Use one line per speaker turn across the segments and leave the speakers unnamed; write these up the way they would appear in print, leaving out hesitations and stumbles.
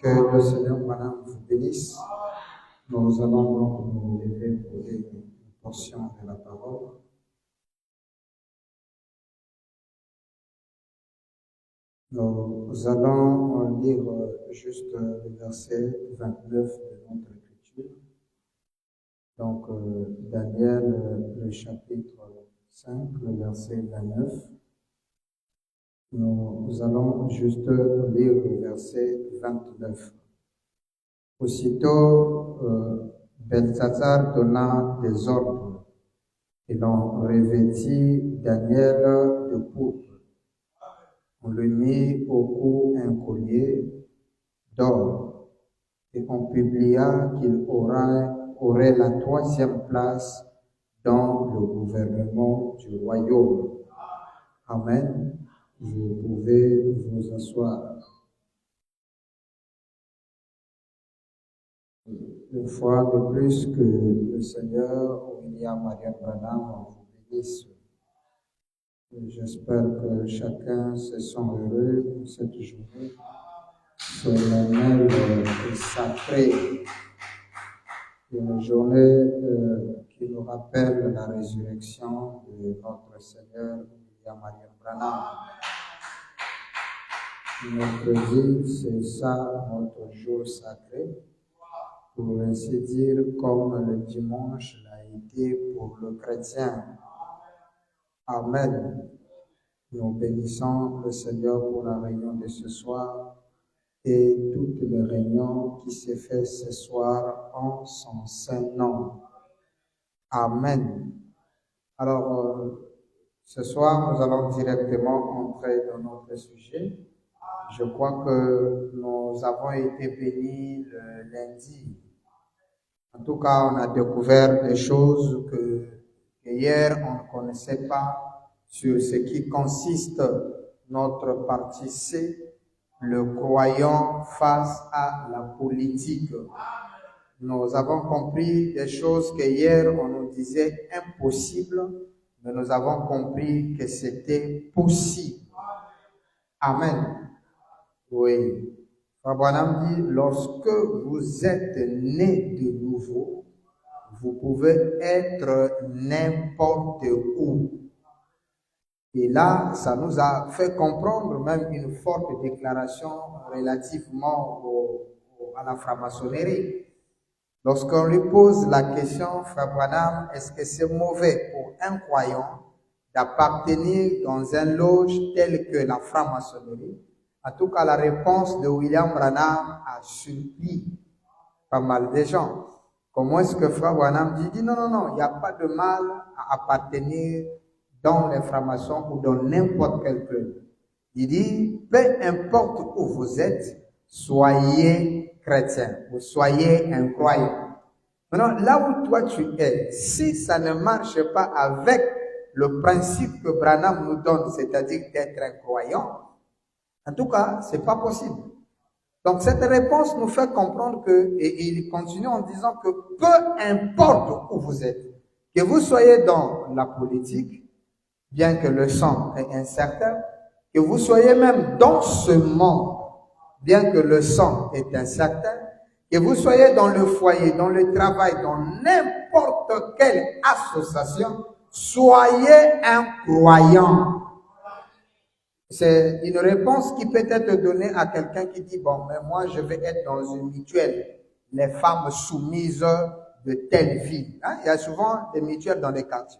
Que le Seigneur, Madame, vous bénisse. Nous allons donc nous lever pour lire une portion de la parole. Nous allons lire juste le verset 29 de notre écriture. Donc, Daniel, le chapitre 5, le verset 29. Nous allons juste lire le verset 29. Aussitôt, Belsatsar donna des ordres, et l'on revêtit Daniel de pourpre. On lui mit au cou un collier d'or, et on publia qu'il aurait la 3e place dans le gouvernement du royaume. Amen. Vous pouvez vous asseoir. Une fois de plus, que le Seigneur, William Marion Branham, vous bénisse. J'espère que chacun se sent heureux pour cette journée solennelle et sacrée. Une journée qui nous rappelle la résurrection de notre Seigneur, William Marion Branham. Notre vie, c'est ça, notre jour sacré. Pour ainsi dire, comme le dimanche l'a été pour le chrétien. Amen. Nous bénissons le Seigneur pour la réunion de ce soir et toutes les réunions qui se font ce soir en son saint nom. Amen. Alors, ce soir, nous allons directement entrer dans notre sujet. Je crois que nous avons été bénis le lundi. En tout cas, on a découvert des choses que hier on ne connaissait pas sur ce qui consiste notre partie C, le croyant face à la politique. Nous avons compris des choses que hier on nous disait impossibles, mais nous avons compris que c'était possible. Amen. Oui. Abraham dit, lorsque vous êtes né de nouveau, vous pouvez être n'importe où. Et là, ça nous a fait comprendre même une forte déclaration relativement à la franc-maçonnerie. Lorsqu'on lui pose la question, Frère Branham, est-ce que c'est mauvais pour un croyant d'appartenir dans un loge tel que la franc-maçonnerie? En tout cas, la réponse de William Branham a surpris pas mal de gens. Comment est-ce que Frère Branham dit non, il n'y a pas de mal à appartenir dans les francs-maçons ou dans n'importe quel club. Il dit, peu importe où vous êtes, soyez chrétien ou soyez un croyant. Maintenant, là où toi tu es, si ça ne marche pas avec le principe que Branham nous donne, c'est-à-dire d'être un croyant, en tout cas, c'est pas possible. Donc, cette réponse nous fait comprendre que, et il continue en disant que peu importe où vous êtes, que vous soyez dans la politique, bien que le sang est incertain, que vous soyez même dans ce monde, bien que le sang est incertain, que vous soyez dans le foyer, dans le travail, dans n'importe quelle association, soyez un croyant. C'est une réponse qui peut être donnée à quelqu'un qui dit, bon, mais moi, je vais être dans une mutuelle. Les femmes soumises de telle ville. Hein? Il y a souvent des mutuelles dans les quartiers.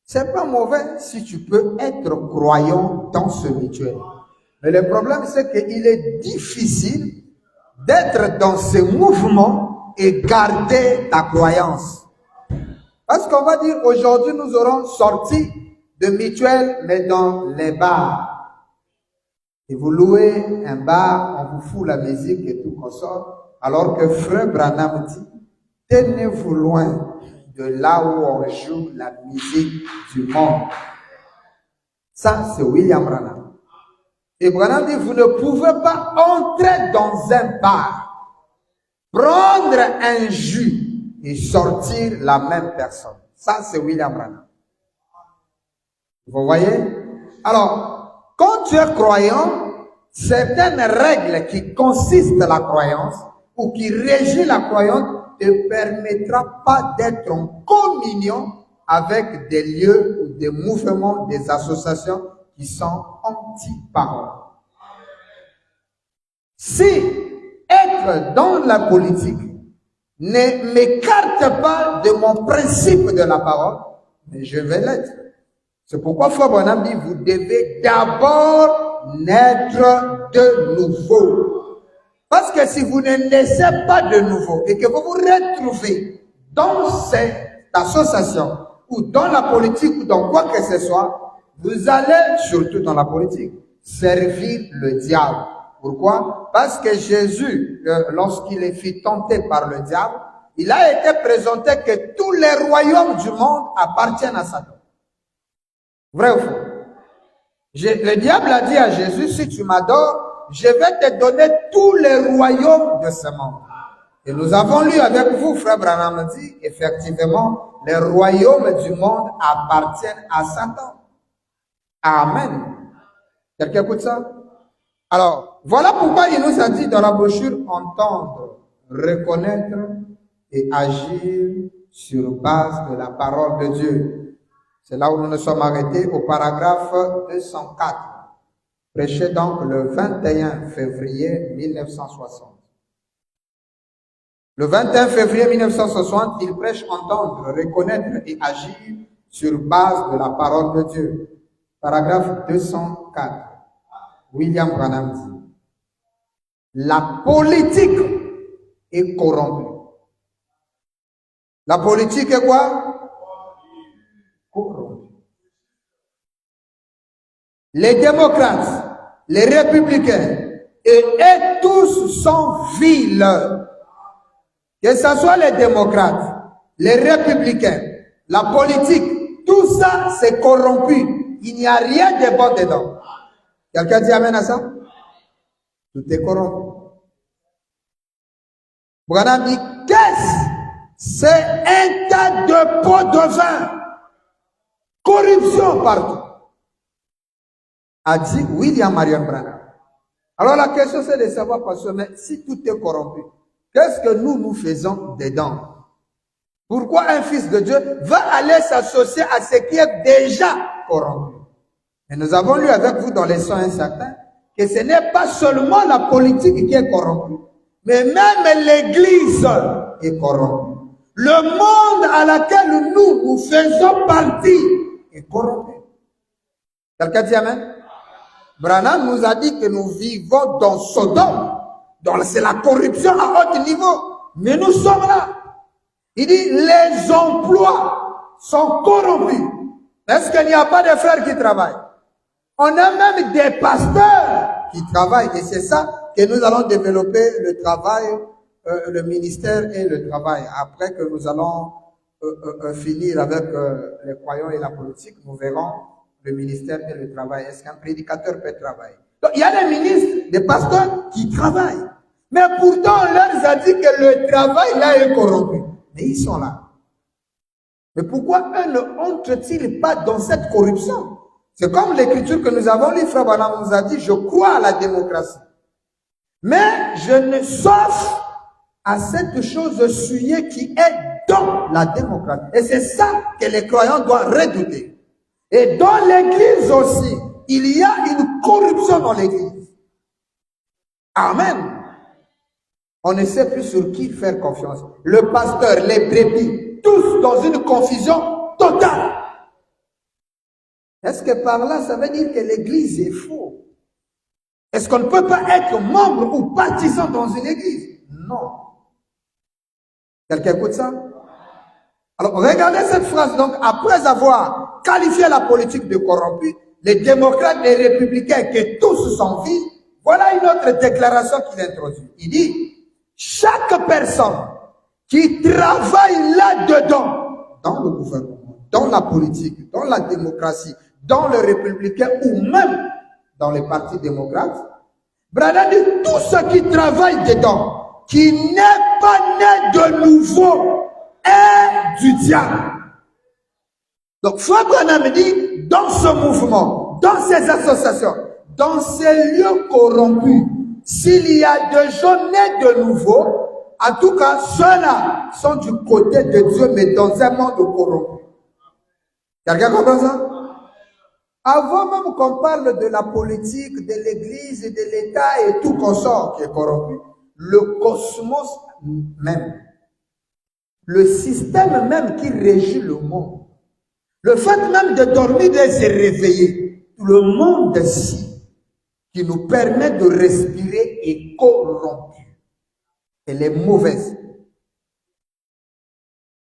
C'est pas mauvais si tu peux être croyant dans ce mutuelle. Mais le problème, c'est qu'il est difficile d'être dans ce mouvement et garder ta croyance. Parce qu'on va dire, aujourd'hui, nous aurons sorti de mutuelle, mais dans les bars. Et vous louez un bar, on vous fout la musique et tout consort, alors que Frère Branham dit, tenez-vous loin de là où on joue la musique du monde. Ça, c'est William Branham. Et Branham dit, vous ne pouvez pas entrer dans un bar, prendre un jus et sortir la même personne. Ça, c'est William Branham. Vous voyez? Alors, quand tu es croyant, certaines règles qui consistent la croyance ou qui régissent la croyance ne permettra pas d'être en communion avec des lieux ou des mouvements, des associations qui sont anti-parole. Si être dans la politique ne m'écarte pas de mon principe de la parole, mais je vais l'être. C'est pourquoi Frère Branham dit, vous devez d'abord naître de nouveau. Parce que si vous ne naissez pas de nouveau et que vous vous retrouvez dans cette association ou dans la politique ou dans quoi que ce soit, vous allez, surtout dans la politique, servir le diable. Pourquoi? Parce que Jésus, lorsqu'il fut tenté par le diable, il a été présenté que tous les royaumes du monde appartiennent à Satan. Vrai ou faux? Le diable a dit à Jésus, si tu m'adores, je vais te donner tous les royaumes de ce monde. Et nous avons lu avec vous, Frère Branham dit, effectivement, les royaumes du monde appartiennent à Satan. Amen. Quelqu'un écoute ça? Alors, voilà pourquoi il nous a dit dans la brochure, entendre, reconnaître et agir sur base de la parole de Dieu. C'est là où nous nous sommes arrêtés au paragraphe 204. Prêché donc le 21 février 1960. Le 21 février 1960, il prêche entendre, reconnaître et agir sur base de la parole de Dieu. Paragraphe 204. William Branham dit, la politique est corrompue. La politique est quoi? Corrompue. Les démocrates, les républicains et tous sont vils. Que ce soit les démocrates, les républicains, la politique, tout ça c'est corrompu. Il n'y a rien de bon dedans. Quelqu'un dit amen à ça? Tout est corrompu. Branham dit, qu'est-ce? C'est un tas de pots de vin. Corruption partout. A dit William Marion Branham. Alors la question c'est de savoir, parce que si tout est corrompu, qu'est-ce que nous faisons dedans? Pourquoi un fils de Dieu va aller s'associer à ce qui est déjà corrompu? Et nous avons lu avec vous dans les sons incertains que ce n'est pas seulement la politique qui est corrompue, mais même l'Église est corrompue. Le monde à laquelle nous faisons partie est corrompu. Quelqu'un dit amen? Branham nous a dit que nous vivons dans Sodome. Donc c'est la corruption à haut niveau. Mais nous sommes là. Il dit, les emplois sont corrompus. Est-ce qu'il n'y a pas de frères qui travaillent? On a même des pasteurs qui travaillent. Et c'est ça que nous allons développer le travail, le ministère et le travail. Après que nous allons finir avec les croyants et la politique, nous verrons le ministère et le travail. Est-ce qu'un prédicateur peut travailler? Donc, il y a des ministres, des pasteurs qui travaillent. Mais pourtant, on leur a dit que le travail là est corrompu. Mais ils sont là. Mais pourquoi eux ne entrent-ils pas dans cette corruption? C'est comme l'écriture que nous avons lu, Frère Branham nous a dit, je crois à la démocratie. Mais je ne sauf à cette chose souillée qui est dans la démocratie. Et c'est ça que les croyants doivent redouter. Et dans l'église aussi, il y a une corruption dans l'église. Amen. On ne sait plus sur qui faire confiance. Le pasteur, les brebis, tous dans une confusion totale. Est-ce que par là, ça veut dire que l'église est faux? Est-ce qu'on ne peut pas être membre ou partisan dans une église? Non. Quelqu'un écoute ça? Alors, regardez cette phrase. Donc, après avoir qualifié la politique de corrompue, les démocrates, les républicains, que tous sont vils, voilà une autre déclaration qu'il introduit. Il dit, chaque personne qui travaille là-dedans, dans le gouvernement, dans la politique, dans la démocratie, dans le républicain ou même dans les partis démocrates, Branham dit tout ce qui travaille dedans, qui n'est pas né de nouveau, est du diable. Donc Frère Branham dit, dans ce mouvement, dans ces associations, dans ces lieux corrompus, s'il y a des gens nés de nouveau, en tout cas, ceux-là sont du côté de Dieu, mais dans un monde corrompu. Quelqu'un comprend ça? Avant même qu'on parle de la politique, de l'Église, de l'État et tout consort qui est corrompu, le cosmos même, le système même qui régit le monde, le fait même de dormir et se réveiller, le monde-ci qui nous permet de respirer est corrompu. Elle est mauvaise.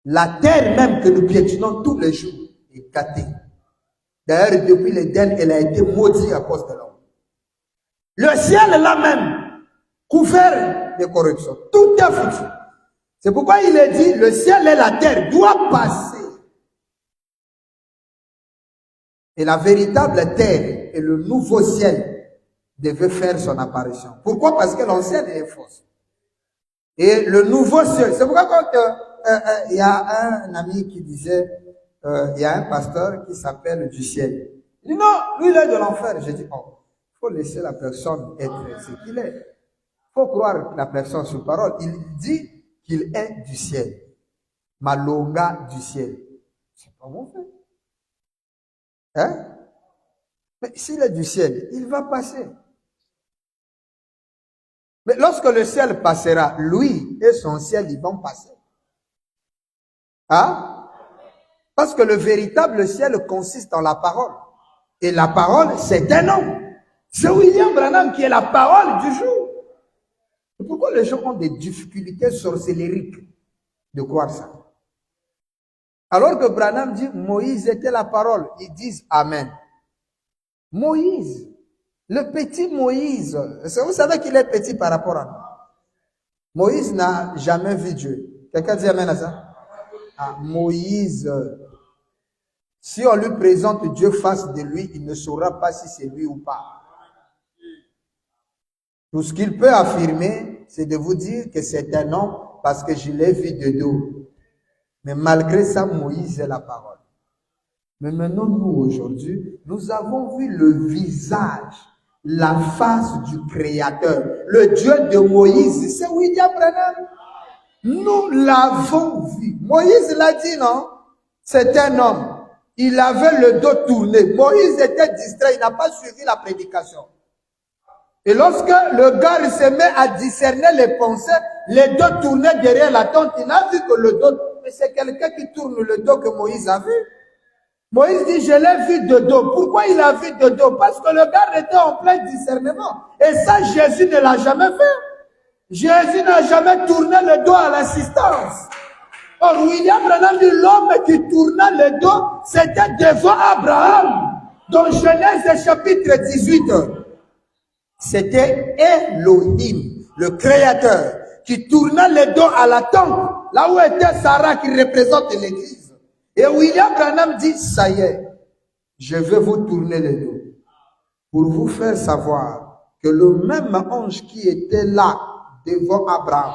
La terre même que nous piétinons tous les jours est gâtée. D'ailleurs, depuis l'Éden, elle a été maudite à cause de l'homme. Le ciel là même, couvert de corruption. Tout est foutu. C'est pourquoi il est dit, le ciel et la terre doivent passer. Et la véritable terre et le nouveau ciel devaient faire son apparition. Pourquoi? Parce que l'ancienne est fausse. Et le nouveau ciel, c'est pourquoi quand il y a un ami qui disait, il y a un pasteur qui s'appelle du ciel. Il dit non, lui il est de l'enfer. J'ai dit, oh, il faut laisser la personne être ce qu'il est. Il faut croire la personne sur parole. Il dit qu'il est du ciel. Malonga du ciel. C'est pas mon fait. Hein? Mais s'il est du ciel, il va passer. Mais lorsque le ciel passera, lui et son ciel, ils vont passer. Hein? Parce que le véritable ciel consiste en la parole. Et la parole, c'est un homme. C'est William Branham qui est la parole du jour. Et pourquoi les gens ont des difficultés sorcellériques de croire ça? Alors que Branham dit, Moïse était la parole. Ils disent Amen. Moïse, le petit Moïse, vous savez qu'il est petit par rapport à nous. Moïse n'a jamais vu Dieu. Quelqu'un dit Amen à ça? Ah, Moïse, si on lui présente Dieu face de lui, il ne saura pas si c'est lui ou pas. Tout ce qu'il peut affirmer, c'est de vous dire que c'est un homme parce que je l'ai vu de dos. Mais malgré ça, Moïse est la parole. Mais maintenant, nous, aujourd'hui, nous avons vu le visage, la face du Créateur. Le Dieu de Moïse, c'est William Branham. Nous l'avons vu. Moïse l'a dit, non? C'est un homme. Il avait le dos tourné. Moïse était distrait, il n'a pas suivi la prédication. Et lorsque le gars se met à discerner les pensées, les dos tournés derrière la tente, il a vu que le dos, mais c'est quelqu'un qui tourne le dos que Moïse a vu. Moïse dit, je l'ai vu de dos. Pourquoi il a vu de dos? Parce que le gars était en plein discernement. Et ça, Jésus ne l'a jamais fait. Jésus n'a jamais tourné le dos à l'assistance. Or, William Branham dit, l'homme qui tourna le dos, c'était devant Abraham. Dans Genèse chapitre 18. C'était Elohim, le Créateur, qui tourna le dos à la tente, là où était Sarah qui représente l'Église. Et William Branham dit, ça y est, je vais vous tourner le dos pour vous faire savoir que le même ange qui était là devant Abraham,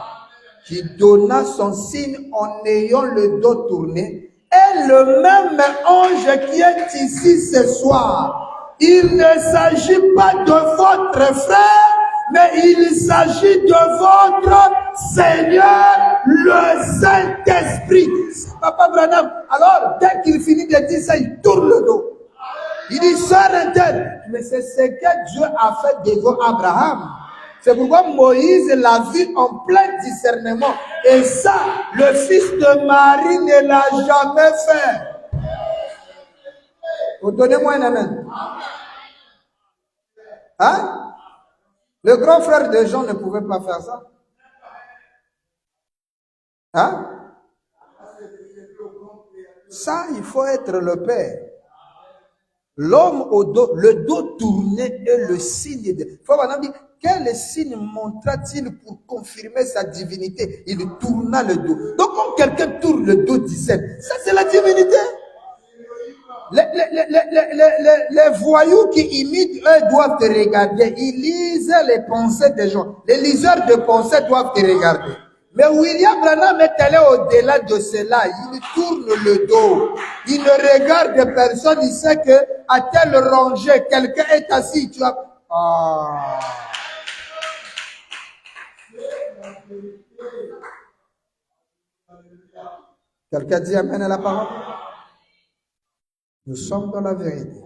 qui donna son signe en ayant le dos tourné, est le même ange qui est ici ce soir. Il ne s'agit pas de votre frère, mais il s'agit de votre Seigneur, le Saint-Esprit. Papa Branham, alors, dès qu'il finit de dire ça, il tourne le dos. Il dit, sœur interne, mais c'est ce que Dieu a fait devant Abraham. C'est pourquoi Moïse l'a vu en plein discernement. Et ça, le fils de Marie ne l'a jamais fait. Donnez-moi un amen. Hein? Le grand frère de Jean ne pouvait pas faire ça. Hein? Ça, il faut être le père. L'homme au dos, le dos tourné est le signe de... Faut maintenant dire, quel signe montra-t-il pour confirmer sa divinité? Il tourna le dos. Donc, quand quelqu'un tourne le dos d'Israël, ça c'est la divinité. Les voyous qui imitent, eux, doivent te regarder. Ils lisent les pensées des gens. Les liseurs de pensées doivent te regarder. Mais William Branham est allé au-delà de cela. Il tourne le dos. Il ne regarde personne. Il sait que à telle rangée, quelqu'un est assis. Tu as... Ah. Quelqu'un dit amen à la parole? Nous sommes dans la vérité.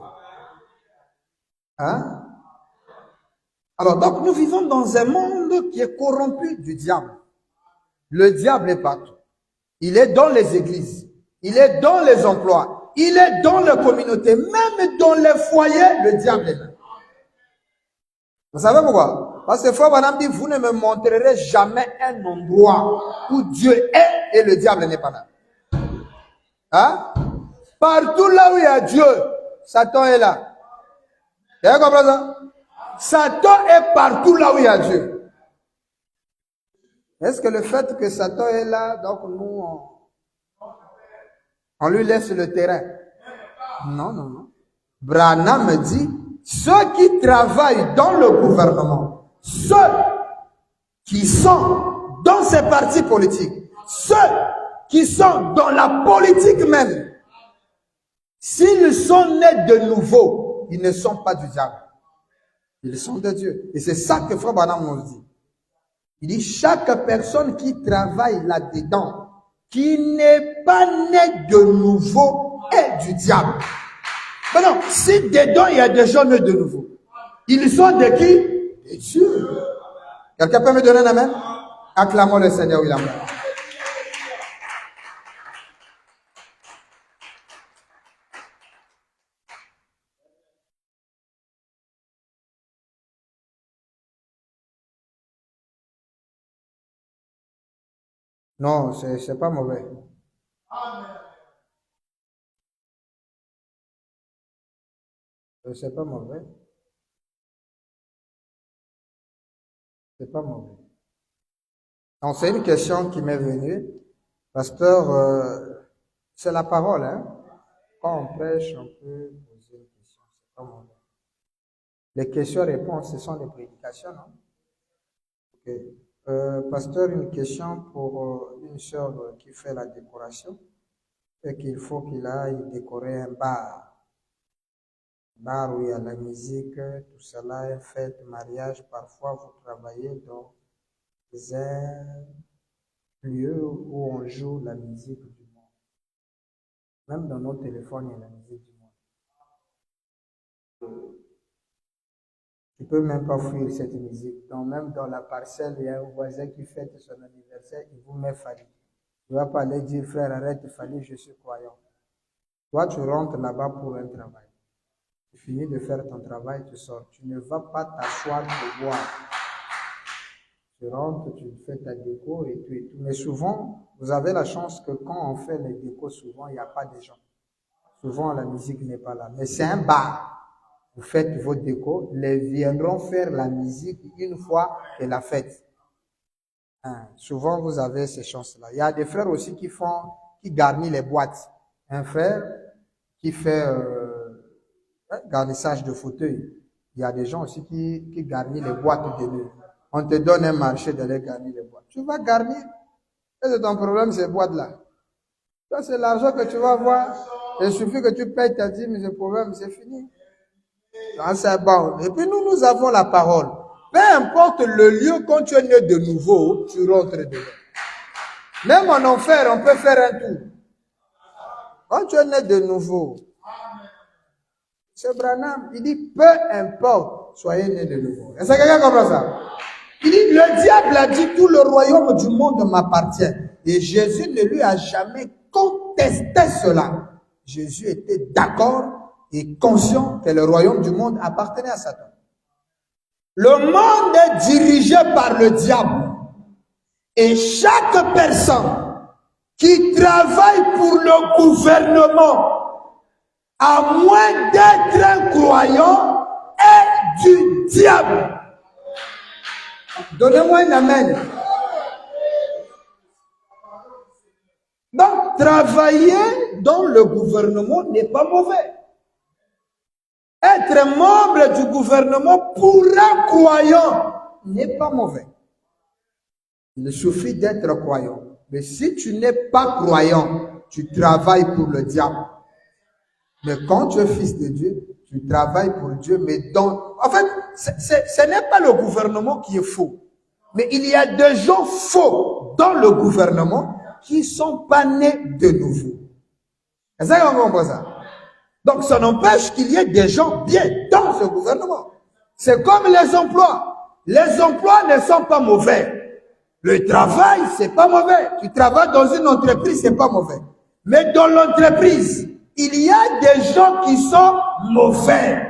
Hein? Alors, donc, nous vivons dans un monde qui est corrompu du diable. Le diable est partout. Il est dans les églises. Il est dans les emplois. Il est dans les communautés. Même dans les foyers, le diable est là. Vous savez pourquoi? Parce que Frère Branham dit, vous ne me montrerez jamais un endroit où Dieu est et le diable n'est pas là. Hein? Partout là où il y a Dieu, Satan est là. Vous avez compris ça? Satan est partout là où il y a Dieu. Est-ce que le fait que Satan est là, donc nous, on lui laisse le terrain? Non, non, non. Branham me dit, ceux qui travaillent dans le gouvernement, ceux qui sont dans ces partis politiques, ceux qui sont dans la politique même, s'ils sont nés de nouveau, ils ne sont pas du diable. Ils sont de Dieu. Et c'est ça que Frère Branham nous dit. Il dit, chaque personne qui travaille là-dedans, qui n'est pas né de nouveau, est du diable. Mais non, si dedans il y a des gens nés de nouveau, ils sont de qui? De Dieu. Quelqu'un peut me donner un amen? Acclamons le Seigneur, il amen. Non, c'est pas mauvais. C'est pas mauvais. C'est pas mauvais. Donc, c'est une question qui m'est venue. Pasteur, c'est la parole, hein. Quand on prêche, on peut poser une question. C'est pas mauvais. Les questions-réponses, ce sont des prédications, non? Okay. Pasteur, une question pour une sœur qui fait la décoration et qu'il faut qu'il aille décorer un bar. Bar où il y a la musique, tout cela, un fête, mariage. Parfois, vous travaillez dans un lieu où on joue la musique du monde. Même dans nos téléphones, il y a la musique du monde. Tu peux même pas fuir cette musique. Donc, même dans la parcelle, il y a un voisin qui fête son anniversaire, il vous met Fali. Tu ne vas pas aller dire, frère, arrête Fali, je suis croyant. Toi, tu rentres là-bas pour un travail. Tu finis de faire ton travail, tu sors. Tu ne vas pas t'asseoir pour boire. Tu rentres, tu fais ta déco et tout et tout. Mais souvent, vous avez la chance que quand on fait les décos, souvent, il n'y a pas de gens. Souvent, la musique n'est pas là. Mais c'est un bar. Vous faites vos décos, les viendront faire la musique une fois et la fête. Hein, souvent, vous avez ces chances-là. Il y a des frères aussi qui garnissent les boîtes. Un frère qui fait garnissage de fauteuil. Il y a des gens aussi qui garnissent les boîtes de nuit. On te donne un marché d'aller garnir les boîtes. Tu vas garnir. Et c'est ton problème, ces boîtes-là. Ça, c'est l'argent que tu vas avoir. Il suffit que tu payes ta dîme, ce problème, c'est fini. C'est bon. Et puis nous avons la parole. Peu importe le lieu, quand tu es né de nouveau, tu rentres dedans. Même en enfer, on peut faire un tour. Quand tu es né de nouveau, c'est Branham, il dit, peu importe, soyez né de nouveau. Est-ce que quelqu'un comprend ça? Il dit, le diable a dit, tout le royaume du monde m'appartient. Et Jésus ne lui a jamais contesté cela. Jésus était d'accord et conscient que le royaume du monde appartenait à Satan. Le monde est dirigé par le diable. Et chaque personne qui travaille pour le gouvernement, à moins d'être un croyant, est du diable. Donnez-moi un amen. Donc, travailler dans le gouvernement n'est pas mauvais. Être membre du gouvernement pour un croyant n'est pas mauvais. Il suffit d'être croyant. Mais si tu n'es pas croyant, tu travailles pour le diable. Mais quand tu es fils de Dieu, Tu travailles pour Dieu, mais en fait, ce n'est pas le gouvernement qui est faux. Mais il y a des gens faux dans le gouvernement qui ne sont pas nés de nouveau. Est-ce que vous comprenez ça? Donc, ça n'empêche qu'il y ait des gens bien dans ce gouvernement. C'est comme les emplois. Les emplois ne sont pas mauvais. Le travail, c'est pas mauvais. Tu travailles dans une entreprise, c'est pas mauvais. Mais dans l'entreprise, il y a des gens qui sont mauvais.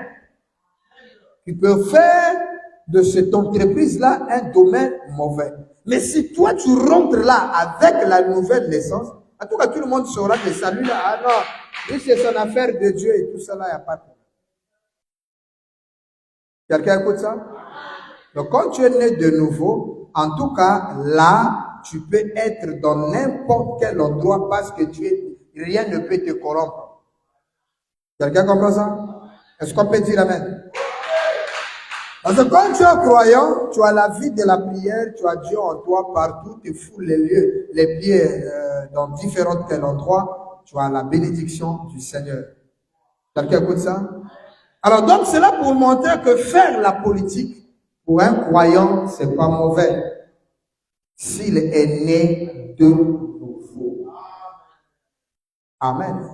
Qui peuvent faire de cette entreprise-là un domaine mauvais. Mais si toi, tu rentres là avec la nouvelle naissance, en tout cas, tout le monde saura que celui-là, ah non, lui, c'est son affaire de Dieu et tout ça, là, il n'y a pas de problème. Quelqu'un écoute ça? Donc, quand tu es né de nouveau, en tout cas, là, tu peux être dans n'importe quel endroit parce que rien ne peut te corrompre. Quelqu'un comprend ça? Est-ce qu'on peut dire amen? Parce que quand tu es croyant, tu as la vie de la prière, tu as Dieu en toi partout, tu fous les pieds dans différents endroits, tu as la bénédiction du Seigneur. Quelqu'un écoute ça? Alors donc c'est là pour montrer que faire la politique, pour un croyant, c'est pas mauvais. S'il est né de nouveau. Amen.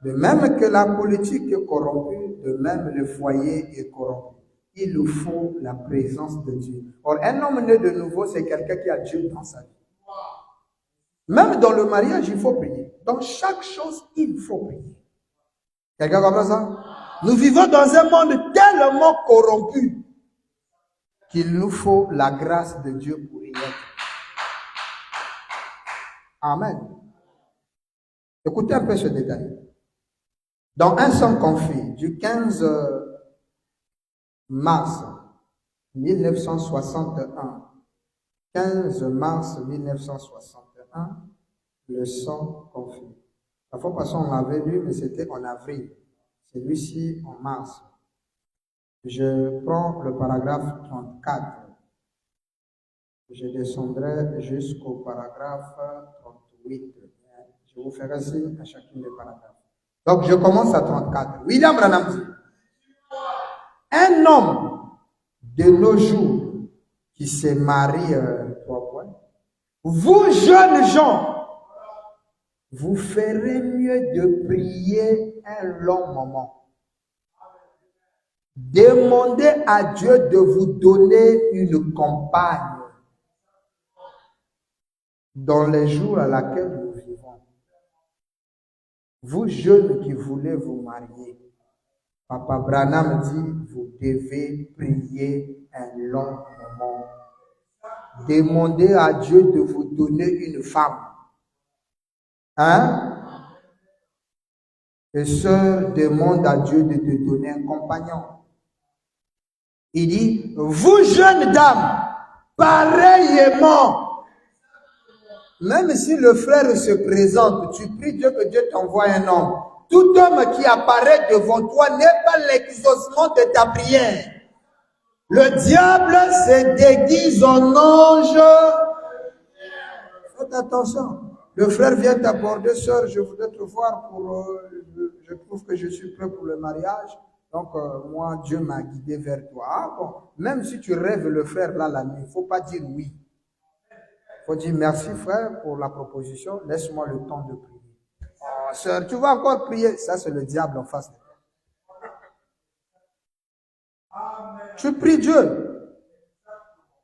De même que la politique est corrompue, de même le foyer est corrompu. Il nous faut la présence de Dieu. Or, un homme né de nouveau, c'est quelqu'un qui a Dieu dans sa vie. Même dans le mariage, il faut prier. Dans chaque chose, il faut prier. Quelqu'un comprend ça? Nous vivons dans un monde tellement corrompu qu'il nous faut la grâce de Dieu pour y être. Amen. Écoutez un peu ce détail. Dans un seul conflit du 15 mars 1961, 15 mars 1961, le sang conflit. La fois passée, on l'avait lu, mais c'était en avril. Celui-ci en mars. Je prends le paragraphe 34. Je descendrai jusqu'au paragraphe 38. Je vous ferai signe à chacun des paragraphes. Donc, je commence à 34. William Branham dit, un homme de nos jours qui se marie, 3 points, vous jeunes gens, vous ferez mieux de prier un long moment. Demandez à Dieu de vous donner une compagne dans les jours à laquelle nous vivons. Vous jeunes qui voulez vous marier, Papa Branham dit, vous devez prier un long moment. Demandez à Dieu de vous donner une femme. Hein? Et sœur demande à Dieu de te donner un compagnon. Il dit, vous jeunes dames, pareillement, même si le frère se présente, tu pries Dieu que Dieu t'envoie un homme. Tout homme qui apparaît devant toi n'est pas l'exaucement de ta prière. Le diable se déguise en ange. Faites attention. Le frère vient t'aborder, sœur, je voudrais te voir pour... je trouve que je suis prêt pour le mariage. Donc, moi, Dieu m'a guidé vers toi. Ah bon, même si tu rêves le frère là la nuit, il ne faut pas dire oui. Il faut dire merci frère pour la proposition, laisse-moi le temps de prier. Oh, sœur, tu vas encore prier. Ça, c'est le diable en face de toi. Tu pries Dieu.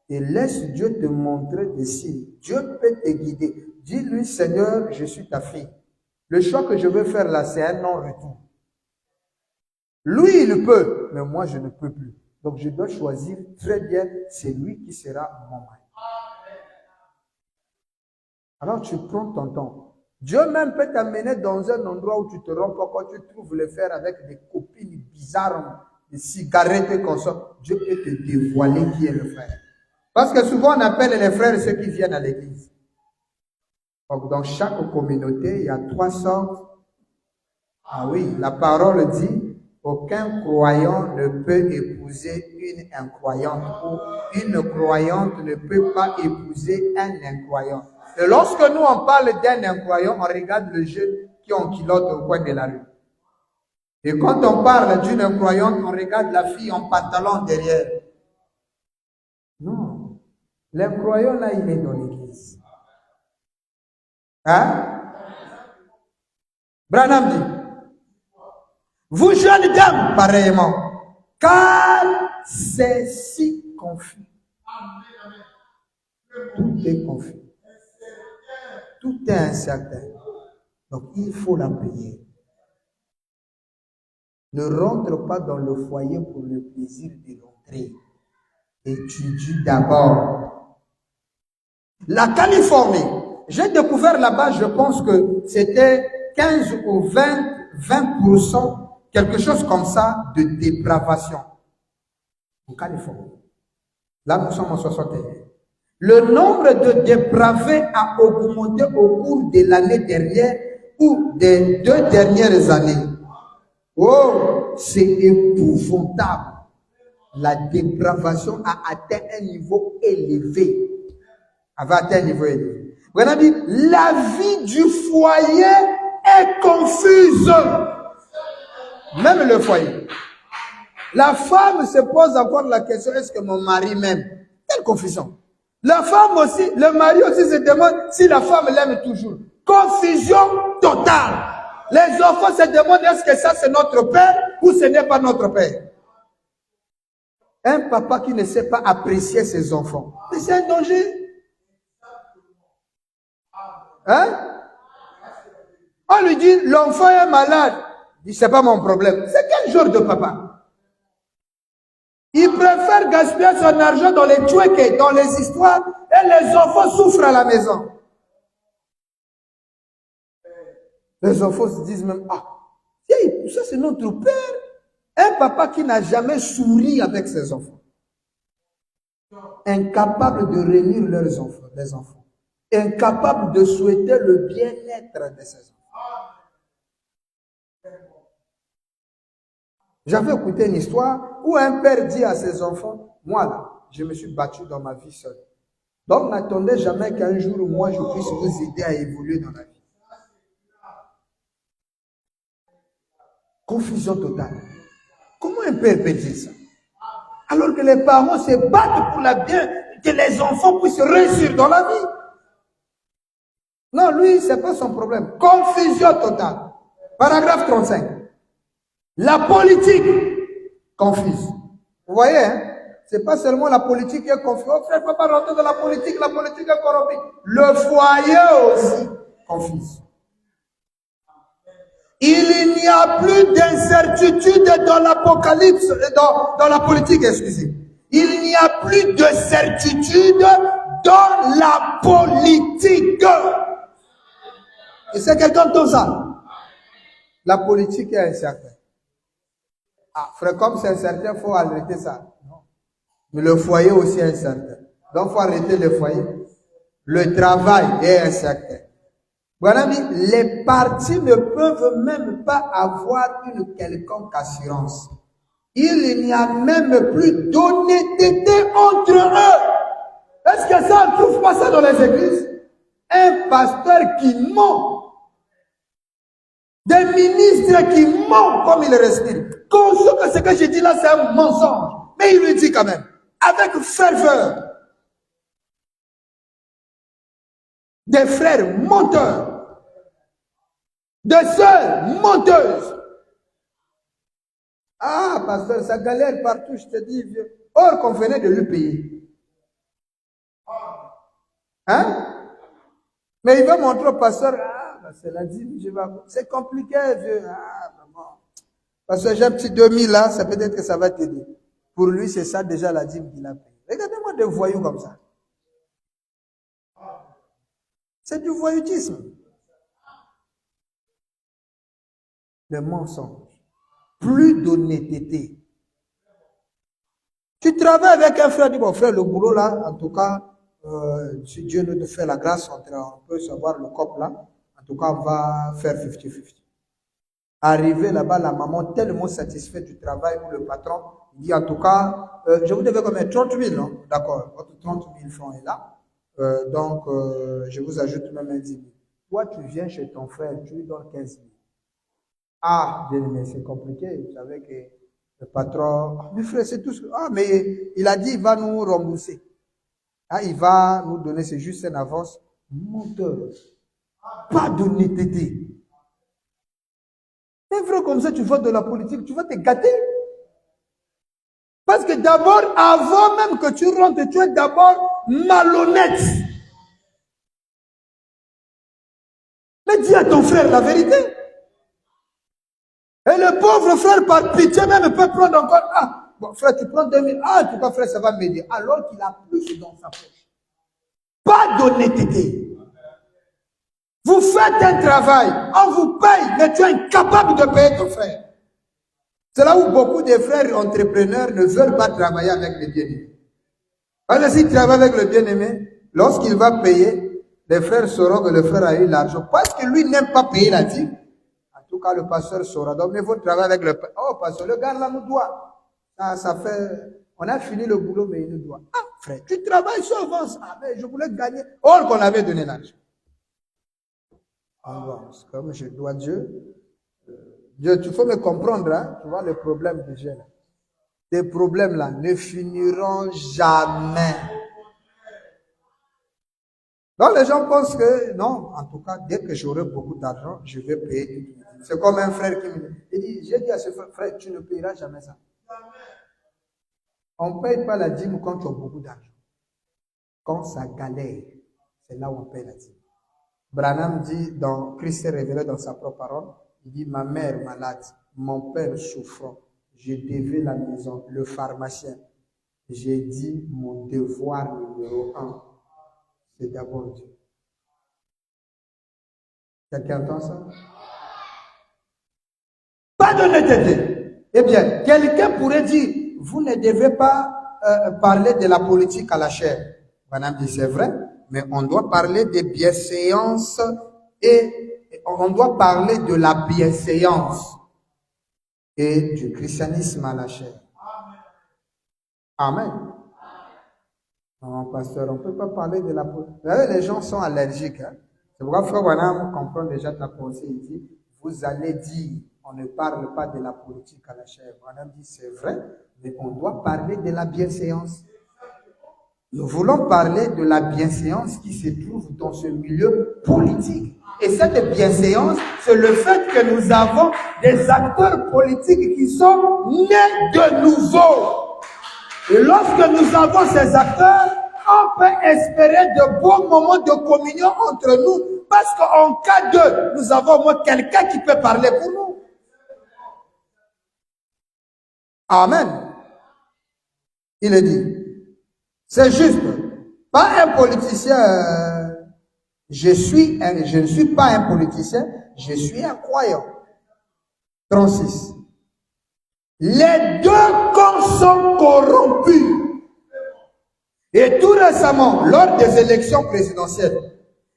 Et laisse Dieu te montrer des signes. Dieu peut te guider. Dis-lui, Seigneur, je suis ta fille. Le choix que je veux faire là, c'est un non-retour. Lui, il peut, mais moi, je ne peux plus. Donc, je dois choisir très bien, c'est lui qui sera mon mari. Alors, tu prends ton temps. Dieu même peut t'amener dans un endroit où tu te rends pas quand tu trouves le faire avec des copines bizarres, des cigarettes et comme ça. Dieu peut te dévoiler qui est le frère. Parce que souvent, on appelle les frères ceux qui viennent à l'église. Donc, dans chaque communauté, il y a 3 sortes. Ah oui, la parole dit, aucun croyant ne peut épouser une incroyante ou une croyante ne peut pas épouser un incroyant. Et lorsque nous, on parle d'un incroyant, on regarde le jeune qui est en culotte au coin de la rue. Et quand on parle d'une incroyante, on regarde la fille en pantalon derrière. Non. L'incroyant, là, il est dans l'église. Hein? Branham dit, vous jeunes dames, pareillement, car c'est si confus. Tout est confus. Tout est incertain. Donc, il faut la prière. Ne rentre pas dans le foyer pour le plaisir de l'entrée. Étudie d'abord. La Californie, j'ai découvert là-bas, je pense que c'était 15 ou 20%, quelque chose comme ça, de dépravation. En Californie. Là, nous sommes en 61. Le nombre de dépravés a augmenté au cours de l'année dernière ou des 2 dernières années. Oh, c'est épouvantable. La dépravation a atteint un niveau élevé. Avait atteint un niveau élevé. On a dit, la vie du foyer est confuse. Même le foyer. La femme se pose encore la question, est-ce que mon mari m'aime? Quelle confusion. La femme aussi, le mari aussi se demande si la femme l'aime toujours. Confusion totale. Les enfants se demandent, est-ce que ça c'est notre père ou ce n'est pas notre père? Un papa qui ne sait pas apprécier ses enfants, c'est un danger. Hein? On lui dit, l'enfant est malade. Il dit, c'est pas mon problème. C'est quel genre de papa? Il préfère gaspiller son argent dans les tchouékés, dans les histoires, et les enfants souffrent à la maison. Les enfants se disent même, ah, ça c'est notre père. Un papa qui n'a jamais souri avec ses enfants. Incapable de réunir leurs enfants, les enfants. Incapable de souhaiter le bien-être de ses enfants. J'avais écouté une histoire où un père dit à ses enfants, moi là, je me suis battu dans ma vie seul. Donc n'attendez jamais qu'un jour moi je puisse vous aider à évoluer dans la vie. Confusion totale. Comment un père peut dire ça? Alors que les parents se battent pour la bien, que les enfants puissent réussir dans la vie. Non, lui, c'est pas son problème. Confusion totale. Paragraphe 35. La politique confuse. Vous voyez, hein? C'est pas seulement la politique qui est confuse. Oh frère, il ne faut pas rentrer dans la politique est corrompue. Le foyer aussi confuse. Il n'y a plus d'incertitude dans l'Apocalypse, dans la politique, excusez. Il n'y a plus de certitude dans la politique. Et c'est quelqu'un comme ça. La politique est incertaine. Ah, frère, comme c'est incertain, il faut arrêter ça. Non. Mais le foyer aussi est incertain. Donc, il faut arrêter le foyer. Le travail est incertain. Voilà, les partis ne peuvent même pas avoir une quelconque assurance. Il n'y a même plus d'honnêteté entre eux. Est-ce que ça, on ne trouve pas ça dans les églises? Un pasteur qui ment. Des ministres qui mentent comme il respire. Conscient que ce que je dis là, c'est un mensonge. Mais il le dit quand même. Avec ferveur. Des frères menteurs. Des sœurs menteuses. Ah, pasteur, ça galère partout, je te dis, vieux. Or qu'on venait de lui payer. Hein? Mais il va montrer au pasteur, ah, c'est la dîme, c'est compliqué, vieux. Ah, bon. Parce que j'ai un petit 2000 là, ça peut-être que ça va t'aider. Pour lui, c'est ça déjà la dîme qu'il a payé. Regardez-moi des voyous comme ça. C'est du voyoutisme. Le mensonge. Plus d'honnêteté. Tu travailles avec un frère, dis bon frère, le boulot là, en tout cas, si Dieu nous fait la grâce, on peut savoir le cop là, en tout cas, on va faire 50-50. Arrivé là-bas, la maman tellement satisfaite du travail pour le patron, il dit en tout cas, je vous devais combien? 30 000, non? D'accord, votre 30 000 francs est là. Donc, je vous ajoute même un 10 000. Toi, tu viens chez ton frère, tu lui donnes 15 000. Ah, bien aimé, c'est compliqué. Vous savez que le patron, ah, mes frères, c'est tout ce que... Ah, mais il a dit, il va nous rembourser. Ah, il va nous donner, c'est juste une avance. Menteur. Pas d'honnêteté. C'est vrai, comme ça, tu vas de la politique, tu vas te gâter. Parce que d'abord, avant même que tu rentres, tu es d'abord malhonnête. Mais dis à ton frère la vérité. Et le pauvre frère, par pitié même, peut prendre encore. Ah, bon, frère, tu prends 2000. Ah, en tout cas, frère, ça va m'aider. Alors qu'il a plus dans sa poche. Pas d'honnêteté. Vous faites un travail, on vous paye, mais tu es incapable de payer ton frère. C'est là où beaucoup de frères entrepreneurs ne veulent pas travailler avec les bien-aimés. Parce que s'il travaille avec le bien-aimé, lorsqu'il va payer, les frères sauront que le frère a eu l'argent. Parce que lui n'aime pas payer la dîme. En tout cas, le pasteur saura. Donc, il faut travailler avec le... Oh, pasteur, le gars là nous doit. Ça fait... On a fini le boulot, mais il nous doit. Ah, frère, tu travailles sur avance. Ah, mais je voulais gagner. Or qu'on avait donné l'argent. Comme je dois Dieu, Dieu, tu faut me comprendre, hein? Tu vois le problème que j'ai là. Ces problèmes-là ne finiront jamais. Donc les gens pensent que, non, en tout cas, dès que j'aurai beaucoup d'argent, je vais payer. C'est comme un frère qui me dit, j'ai dit à ce frère, tu ne payeras jamais ça. On ne paye pas la dîme quand tu as beaucoup d'argent. Quand ça galère, c'est là où on paye la dîme. Branham dit, dans Christ est révélé dans sa propre parole, il dit, ma mère malade, mon père souffrant, je devais la maison, le pharmacien. J'ai dit, mon devoir numéro 1, c'est d'abord Dieu. Quelqu'un entend ça? Pas d'honnêteté. Eh bien, quelqu'un pourrait dire, vous ne devez pas parler de la politique à la chair. Branham dit, c'est vrai, mais on doit parler des bienséances et on doit parler de la bienséance et du christianisme à la chair. Amen. Non, pasteur, on ne peut pas parler de la politique. Les gens sont allergiques. Hein? C'est pourquoi Frère Branham comprend déjà ta pensée. Il dit, vous allez dire, on ne parle pas de la politique à la chair. Branham dit, c'est vrai, mais on doit parler de la bienséance. Nous voulons parler de la bienséance qui se trouve dans ce milieu politique. Et cette bienséance, c'est le fait que nous avons des acteurs politiques qui sont nés de nouveau. Et lorsque nous avons ces acteurs, on peut espérer de bons moments de communion entre nous. Parce qu'en cas de, nous avons au moins quelqu'un qui peut parler pour nous. Amen. Il est dit. C'est juste. Pas un politicien. Je ne suis pas un politicien. Je suis un croyant. 36. Les deux camps sont corrompus. Et tout récemment, lors des élections présidentielles,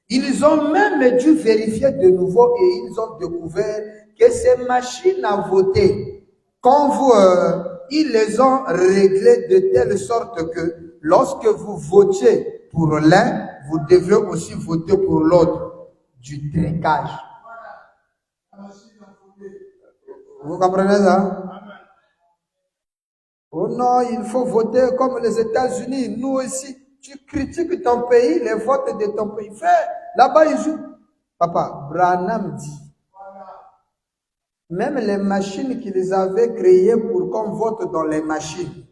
ils ont même dû vérifier de nouveau et ils ont découvert que ces machines à voter, ils les ont réglées de telle sorte que lorsque vous votiez pour l'un, vous devez aussi voter pour l'autre. Du trinquage. Vous comprenez ça? Oh non, il faut voter comme les États-Unis. Nous aussi, tu critiques ton pays, les votes de ton pays. Fais, là-bas, ils jouent. Papa, Branham dit, même les machines qu'ils avaient créées pour qu'on vote dans les machines,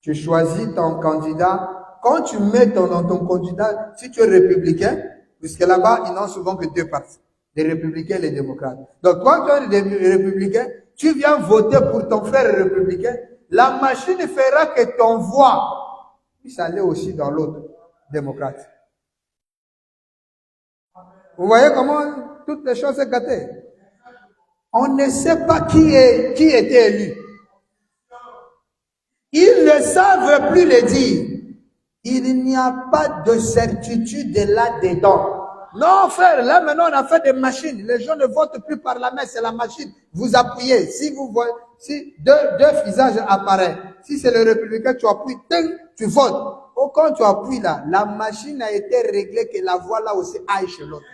tu choisis ton candidat. Quand tu mets ton candidat, si tu es républicain, puisque là-bas, ils n'ont souvent que deux partis, les républicains et les démocrates. Donc, quand tu es républicain, tu viens voter pour ton frère républicain, la machine fera que ton voix puisse aller aussi dans l'autre, démocrate. Vous voyez comment toutes les choses sont gâtées? On ne sait pas qui était élu. Ils ne savent plus le dire. Il n'y a pas de certitude là-dedans. Non, frère, là maintenant on a fait des machines. Les gens ne votent plus par la main, c'est la machine. Vous appuyez. Si vous voyez, si deux visages apparaissent, si c'est le républicain, tu appuies, tu votes. Oh, quand tu appuies là, la machine a été réglée que la voix là aussi aille chez l'autre.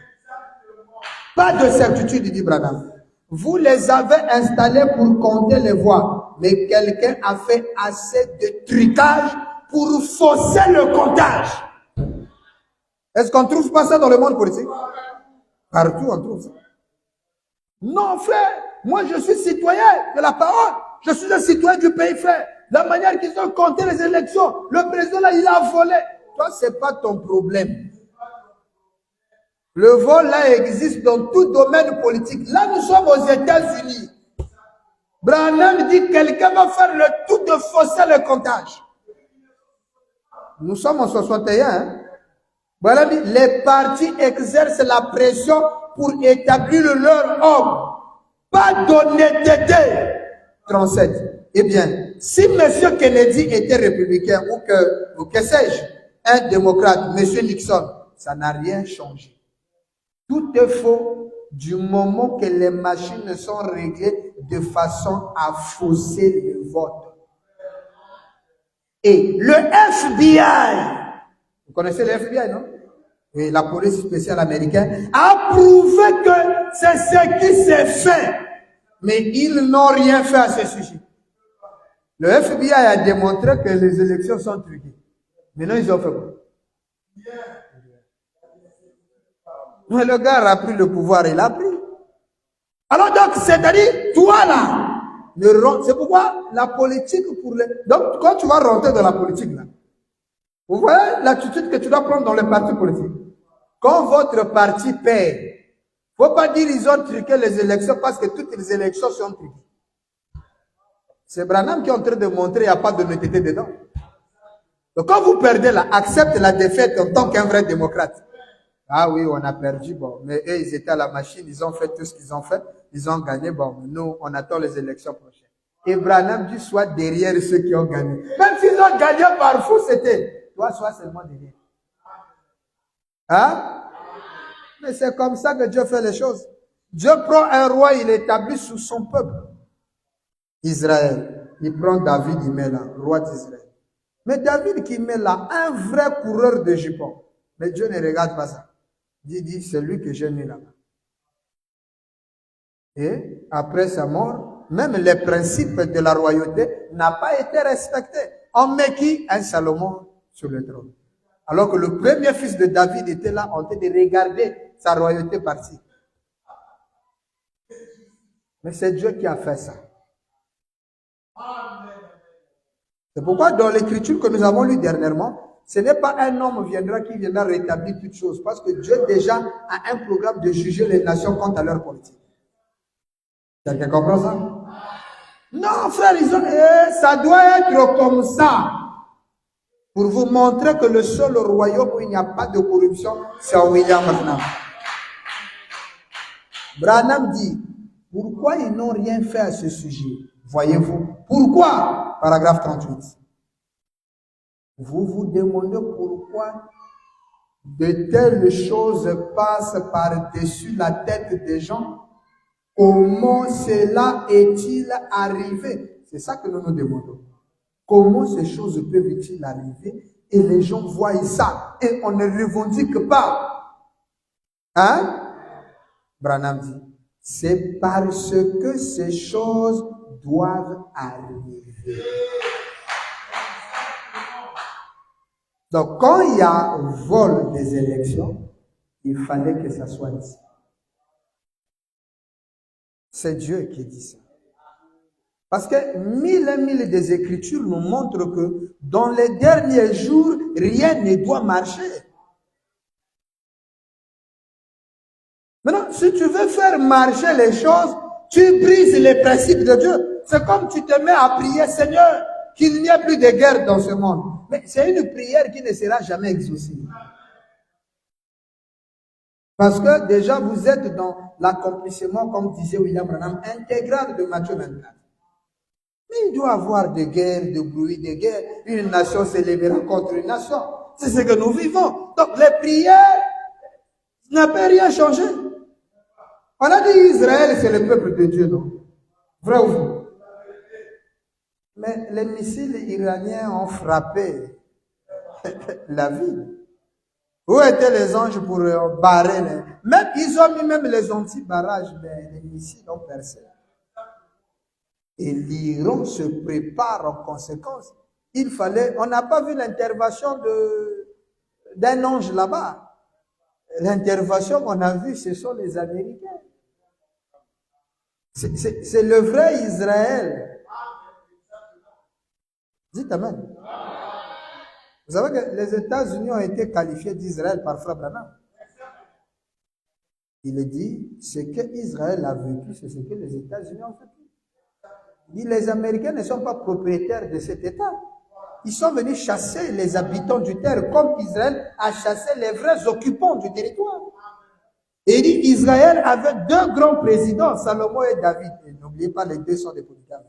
Pas de certitude, dit Branham. Vous les avez installés pour compter les voix, mais quelqu'un a fait assez de trucage pour fausser le comptage. Est-ce qu'on ne trouve pas ça dans le monde politique? Partout, on trouve ça. Non, frère, moi je suis citoyen de la parole. Je suis un citoyen du pays, frère. La manière qu'ils ont compté les élections, le président là, il a volé. Toi, ce n'est pas ton problème. Le vol là existe dans tout domaine politique. Là, nous sommes aux États-Unis. Branham dit que quelqu'un va faire le tout de fausser le comptage. Nous sommes en 61. Hein? Voilà, les partis exercent la pression pour établir leur homme. Pas d'honnêteté. 37. Eh bien, si M. Kennedy était républicain ou que sais-je, un démocrate, M. Nixon, ça n'a rien changé. Tout est faux du moment que les machines sont réglées de façon à fausser le vote. Et le FBI, vous connaissez le FBI, non? Et la police spéciale américaine a prouvé que c'est ce qui s'est fait. Mais ils n'ont rien fait à ce sujet. Le FBI a démontré que les élections sont truquées. Maintenant, ils ont fait quoi? Mais le gars a pris le pouvoir, il a pris. Alors donc, c'est-à-dire, toi là, c'est pourquoi la politique pour les... Donc, quand tu vas rentrer dans la politique là, vous voyez l'attitude que tu dois prendre dans les partis politiques. Quand votre parti perd, il ne faut pas dire ils ont truqué les élections parce que toutes les élections sont truquées. C'est Branham qui est en train de montrer qu'il n'y a pas d'honnêteté dedans. Donc quand vous perdez là, accepte la défaite en tant qu'un vrai démocrate. Ah oui, on a perdu, bon, mais eux, ils étaient à la machine, ils ont fait tout ce qu'ils ont fait, ils ont gagné, bon, nous, on attend les élections prochaines. Et Branham dit, soit derrière ceux qui ont gagné. Même s'ils ont gagné par fou, c'était, toi, sois seulement derrière. Hein? Mais c'est comme ça que Dieu fait les choses. Dieu prend un roi, il l'établit sous son peuple. Israël. Il prend David, il met là, roi d'Israël. Mais David qui met là, un vrai coureur de jupons. Mais Dieu ne regarde pas ça. Il dit, c'est lui que j'ai mis là-bas. Et après sa mort, même les principes de la royauté n'ont pas été respectés. On met qui? Un Salomon sur le trône. Alors que le premier fils de David était là en train de regarder sa royauté partir. Mais c'est Dieu qui a fait ça. C'est pourquoi dans l'écriture que nous avons lue dernièrement, ce n'est pas un homme qui viendra rétablir toutes choses, parce que Dieu déjà a un programme de juger les nations quant à leur politique. Quelqu'un comprend ça? Non, frère, ça doit être comme ça. Pour vous montrer que le seul royaume où il n'y a pas de corruption, c'est William Branham. Branham dit, pourquoi ils n'ont rien fait à ce sujet? Voyez-vous? Pourquoi? Paragraphe 38. Vous vous demandez pourquoi de telles choses passent par-dessus la tête des gens? Comment cela est-il arrivé? C'est ça que nous nous demandons. Comment ces choses peuvent-ils arriver et les gens voient ça et on ne revendique pas? Hein? Branham dit, c'est parce que ces choses doivent arriver. Donc, quand il y a vol des élections, il fallait que ça soit ici. C'est Dieu qui dit ça. Parce que mille et mille des Écritures nous montrent que dans les derniers jours, rien ne doit marcher. Maintenant, si tu veux faire marcher les choses, tu brises les principes de Dieu. C'est comme tu te mets à prier, Seigneur, qu'il n'y ait plus de guerre dans ce monde. Mais c'est une prière qui ne sera jamais exaucée. Parce que déjà, vous êtes dans l'accomplissement, comme disait William Branham, intégral de Matthieu 24. Mais il doit y avoir des guerres, de bruit, des guerres. Une nation s'élèvera contre une nation. C'est ce que nous vivons. Donc les prières n'ont pas rien changé. On a dit Israël, c'est le peuple de Dieu, non? Vrai ou faux? Mais les missiles iraniens ont frappé la ville. Où étaient les anges pour barrer les... Même, ils ont mis même les anti-barrages, mais les missiles ont percé. Et l'Iran se prépare en conséquence. Il fallait... On n'a pas vu l'intervention d'un ange là-bas. L'intervention qu'on a vue, ce sont les Américains. C'est le vrai Israël. Dites Amen. Vous savez que les États-Unis ont été qualifiés d'Israël par Frère Branham. Il dit, ce que Israël a vécu, c'est ce que les États-Unis ont vécu. Il dit, les Américains ne sont pas propriétaires de cet État. Ils sont venus chasser les habitants du terre, comme Israël a chassé les vrais occupants du territoire. Et il dit, Israël avait deux grands présidents, Salomon et David. Et n'oubliez pas, les deux sont des polygames.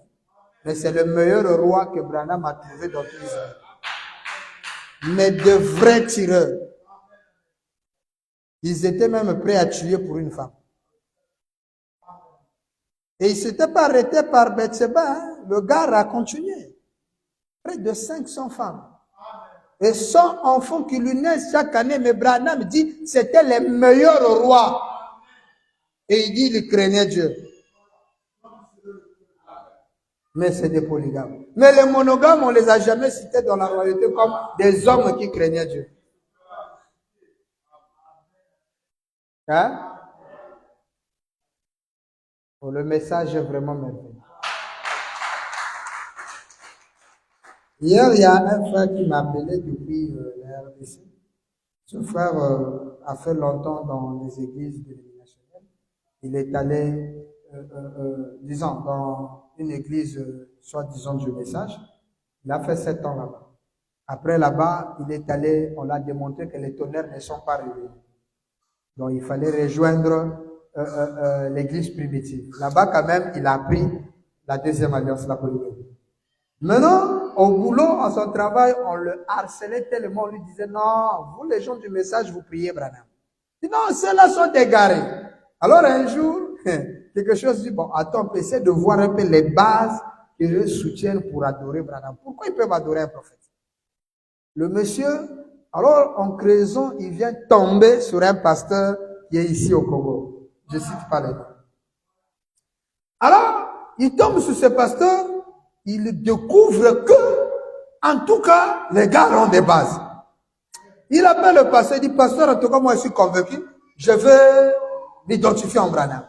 Mais c'est le meilleur roi que Branham a trouvé dans tout Israël. Mais de vrais tireurs. Ils étaient même prêts à tuer pour une femme. Et il ne s'était pas arrêté par Bethsheba. Hein. Le gars a continué. Près de 500 femmes. Et 100 enfants qui lui naissent chaque année. Mais Branham dit c'était les meilleurs rois. Et il dit il craignait Dieu. Mais c'est des polygames. Mais les monogames, on ne les a jamais cités dans la royauté comme des hommes qui craignaient Dieu. Hein? Oh, le message est vraiment merveilleux. Hier, il y a un frère qui m'a appelé depuis la RDC. Ce frère a fait longtemps dans les églises dénominationnelles. Il est allé, disons, dans une église, soit disons du message. Il a fait 7 ans là-bas. Après là-bas, il est allé, on l'a démontré que les tonnerres ne sont pas réveillés. Donc il fallait rejoindre l'église primitive. Là-bas, quand même, il a pris la deuxième alliance, la polygamie. Maintenant, au boulot, à son travail, on le harcelait tellement, on lui disait, non, vous les gens du message, vous priez Branham. Il dit, non, ceux-là sont égarés. Alors un jour, quelque chose dit, bon, attends, on peut essayer de voir un peu les bases qui le soutiennent pour adorer Branham. Pourquoi ils peuvent adorer un prophète? Le monsieur, alors en creusant, il vient tomber sur un pasteur qui est ici au Congo. Je ne cite pas les noms. Alors, il tombe sur ce pasteur, il découvre que, en tout cas, les gars ont des bases. Il appelle le pasteur, il dit, pasteur, en tout cas, moi je suis convaincu, je vais m'identifier en Branham.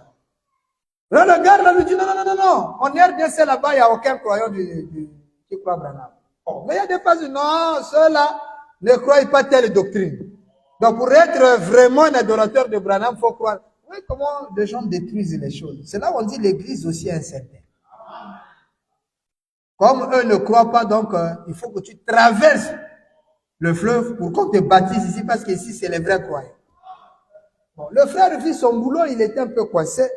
Là, le gars là, lui dit, non, non, non, non, non, en RDC là-bas, il n'y a aucun croyant qui croit Branham. Oh, mais il y a des passes, non, ceux-là ne croient pas telle doctrine. Donc, pour être vraiment un adorateur de Branham, il faut croire. Oui, comment les gens détruisent les choses. C'est là où on dit l'église aussi est incertaine. Comme eux ne croient pas, donc il faut que tu traverses le fleuve pour qu'on te baptise ici, parce qu'ici, c'est les vrais croyants. Bon, le frère fit son boulot, il était un peu coincé.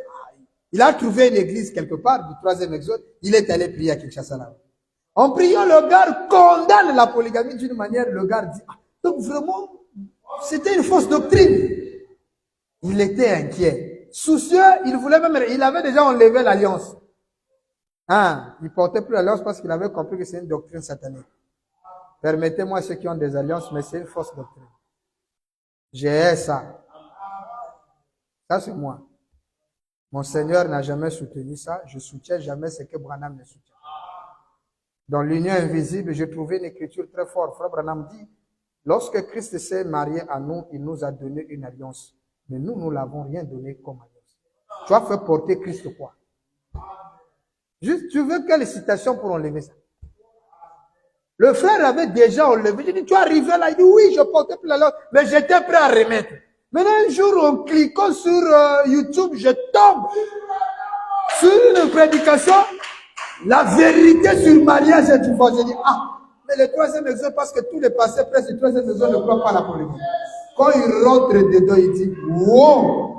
Il a trouvé une église quelque part, du 3e exode. Il est allé prier à Kinshasa là. En priant, le gars condamne la polygamie d'une manière, le gars dit, ah, donc vraiment, c'était une fausse doctrine. Il était inquiet. Soucieux, il voulait même, il avait déjà enlevé l'alliance. Hein, il portait plus l'alliance parce qu'il avait compris que c'est une doctrine satanique. Permettez-moi ceux qui ont des alliances, mais c'est une fausse doctrine. J'ai ça. Ça, c'est moi. Mon Seigneur n'a jamais soutenu ça. Je soutiens jamais ce que Branham ne soutient. Dans l'union invisible, j'ai trouvé une écriture très forte. Frère Branham dit, lorsque Christ s'est marié à nous, il nous a donné une alliance. Mais nous, nous l'avons rien donné comme alliance. Tu as fait porter Christ quoi? Juste, tu veux quelle citation pour enlever ça? Le frère avait déjà enlevé. J'ai dit, tu es arrivé là? Il dit, oui, je portais plus l'alliance, mais j'étais prêt à remettre. Maintenant, un jour, en cliquant sur YouTube, je tombe sur une prédication, la vérité sur mariage et divorce. Je dis, ah, mais le 3e exode, parce que tous les passés presque du 3e exode ne croient pas à la polygamie. Quand il rentre dedans, il dit, wow!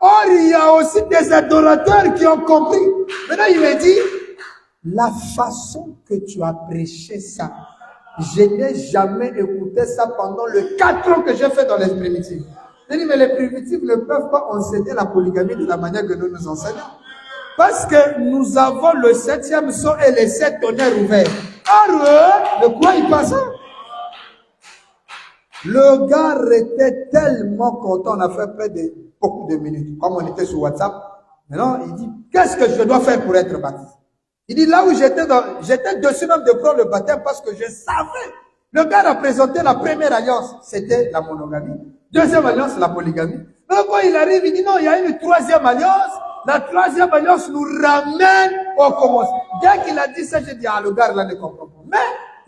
Or, il y a aussi des adorateurs qui ont compris. Maintenant, il me dit, la façon que tu as prêché ça, je n'ai jamais écouté ça pendant les 4 ans que j'ai fait dans les primitives. Je dis, mais les primitives ne peuvent pas enseigner la polygamie de la manière que nous nous enseignons. Parce que nous avons le 7e sceau et les 7 tonnerres ouverts. Or, eux, de quoi ils passent? Le gars était tellement content, on a fait près de beaucoup de minutes. Comme on était sur WhatsApp, maintenant il dit, qu'est-ce que je dois faire pour être baptisé? Il dit, là où j'étais dessus même de prendre le baptême parce que je savais. Le gars a présenté la première alliance, c'était la monogamie. Deuxième alliance, la polygamie. Mais quand il arrive, il dit, non, il y a une troisième alliance. La troisième alliance nous ramène au commencement. Dès qu'il a dit ça, j'ai dit, ah, le gars là ne comprend pas. Mais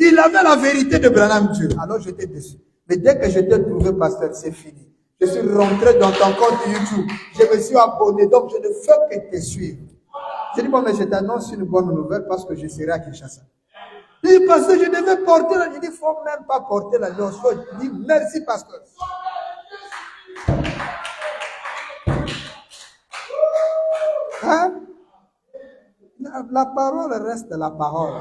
il avait la vérité de Branham Dieu. Alors j'étais déçu. Mais dès que je t'ai trouvé pasteur, c'est fini. Je suis rentré dans ton compte YouTube. Je me suis abonné, donc je ne fais que te suivre. J'ai dit, bon, mais je t'annonce une bonne nouvelle parce que je serai à Kinshasa. Il dit, pasteur, je devais porter la... Il dit, il ne faut même pas porter l'alliance. Il dit, merci, pasteur. Hein? La parole reste la parole.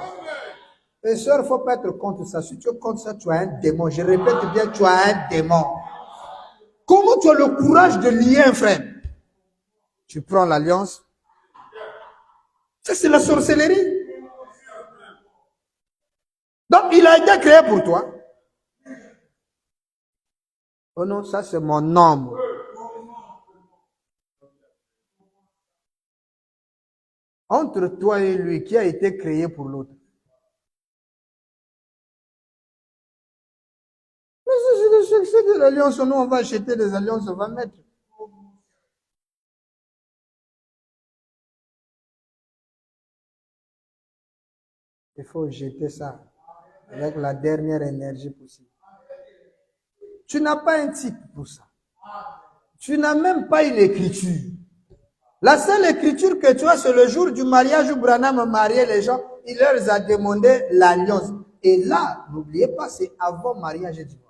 Et sœur, il ne faut pas être contre ça. Si tu es contre ça, tu as un démon. Je répète bien, tu as un démon. Comment tu as le courage de lier un frère? Tu prends l'alliance. Ça, c'est la sorcellerie. Donc, il a été créé pour toi. Oh non, ça, c'est mon homme. Entre toi et lui, qui a été créé pour l'autre? Mais c'est de l'alliance. Nous, on va acheter des alliances, on va mettre. Il faut jeter ça avec la dernière énergie possible. Tu n'as pas un type pour ça. Tu n'as même pas une écriture. La seule écriture que tu as, c'est le jour du mariage où Branham mariait les gens. Il leur a demandé l'alliance. Et là, n'oubliez pas, c'est avant mariage et divorce.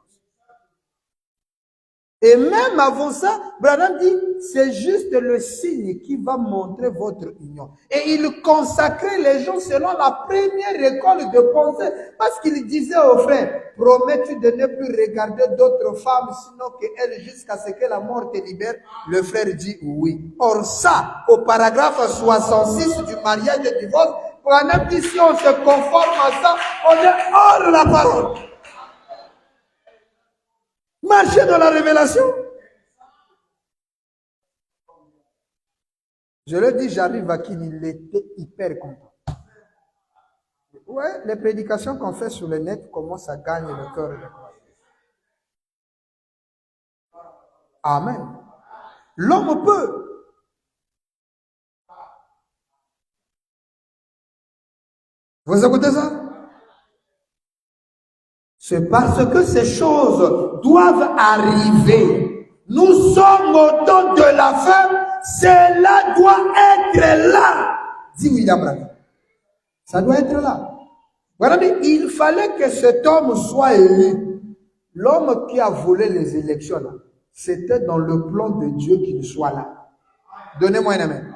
Et même avant ça, Branham dit, c'est juste le signe qui va montrer votre union. Et il consacrait les gens selon la première école de pensée. Parce qu'il disait aux frères, promets-tu de ne plus regarder d'autres femmes, sinon qu'elles, jusqu'à ce que la mort te libère? Le frère dit oui. Or ça, au paragraphe 66 du mariage et du divorce, Branham dit, si on se conforme à ça, on est hors de la parole. Marcher dans la révélation. Je le dis, j'arrive à qui il était hyper content. Ouais, les prédications qu'on fait sur le net commencent à gagner le cœur et le cœur. Amen. L'homme peut. Vous écoutez ça? C'est parce que ces choses doivent arriver. Nous sommes au temps de la fin. Cela doit être là. Dit William Branham. Ça doit être là. Voilà, il fallait que cet homme soit élu. L'homme qui a volé les élections, là, c'était dans le plan de Dieu qu'il soit là. Donnez-moi un amen.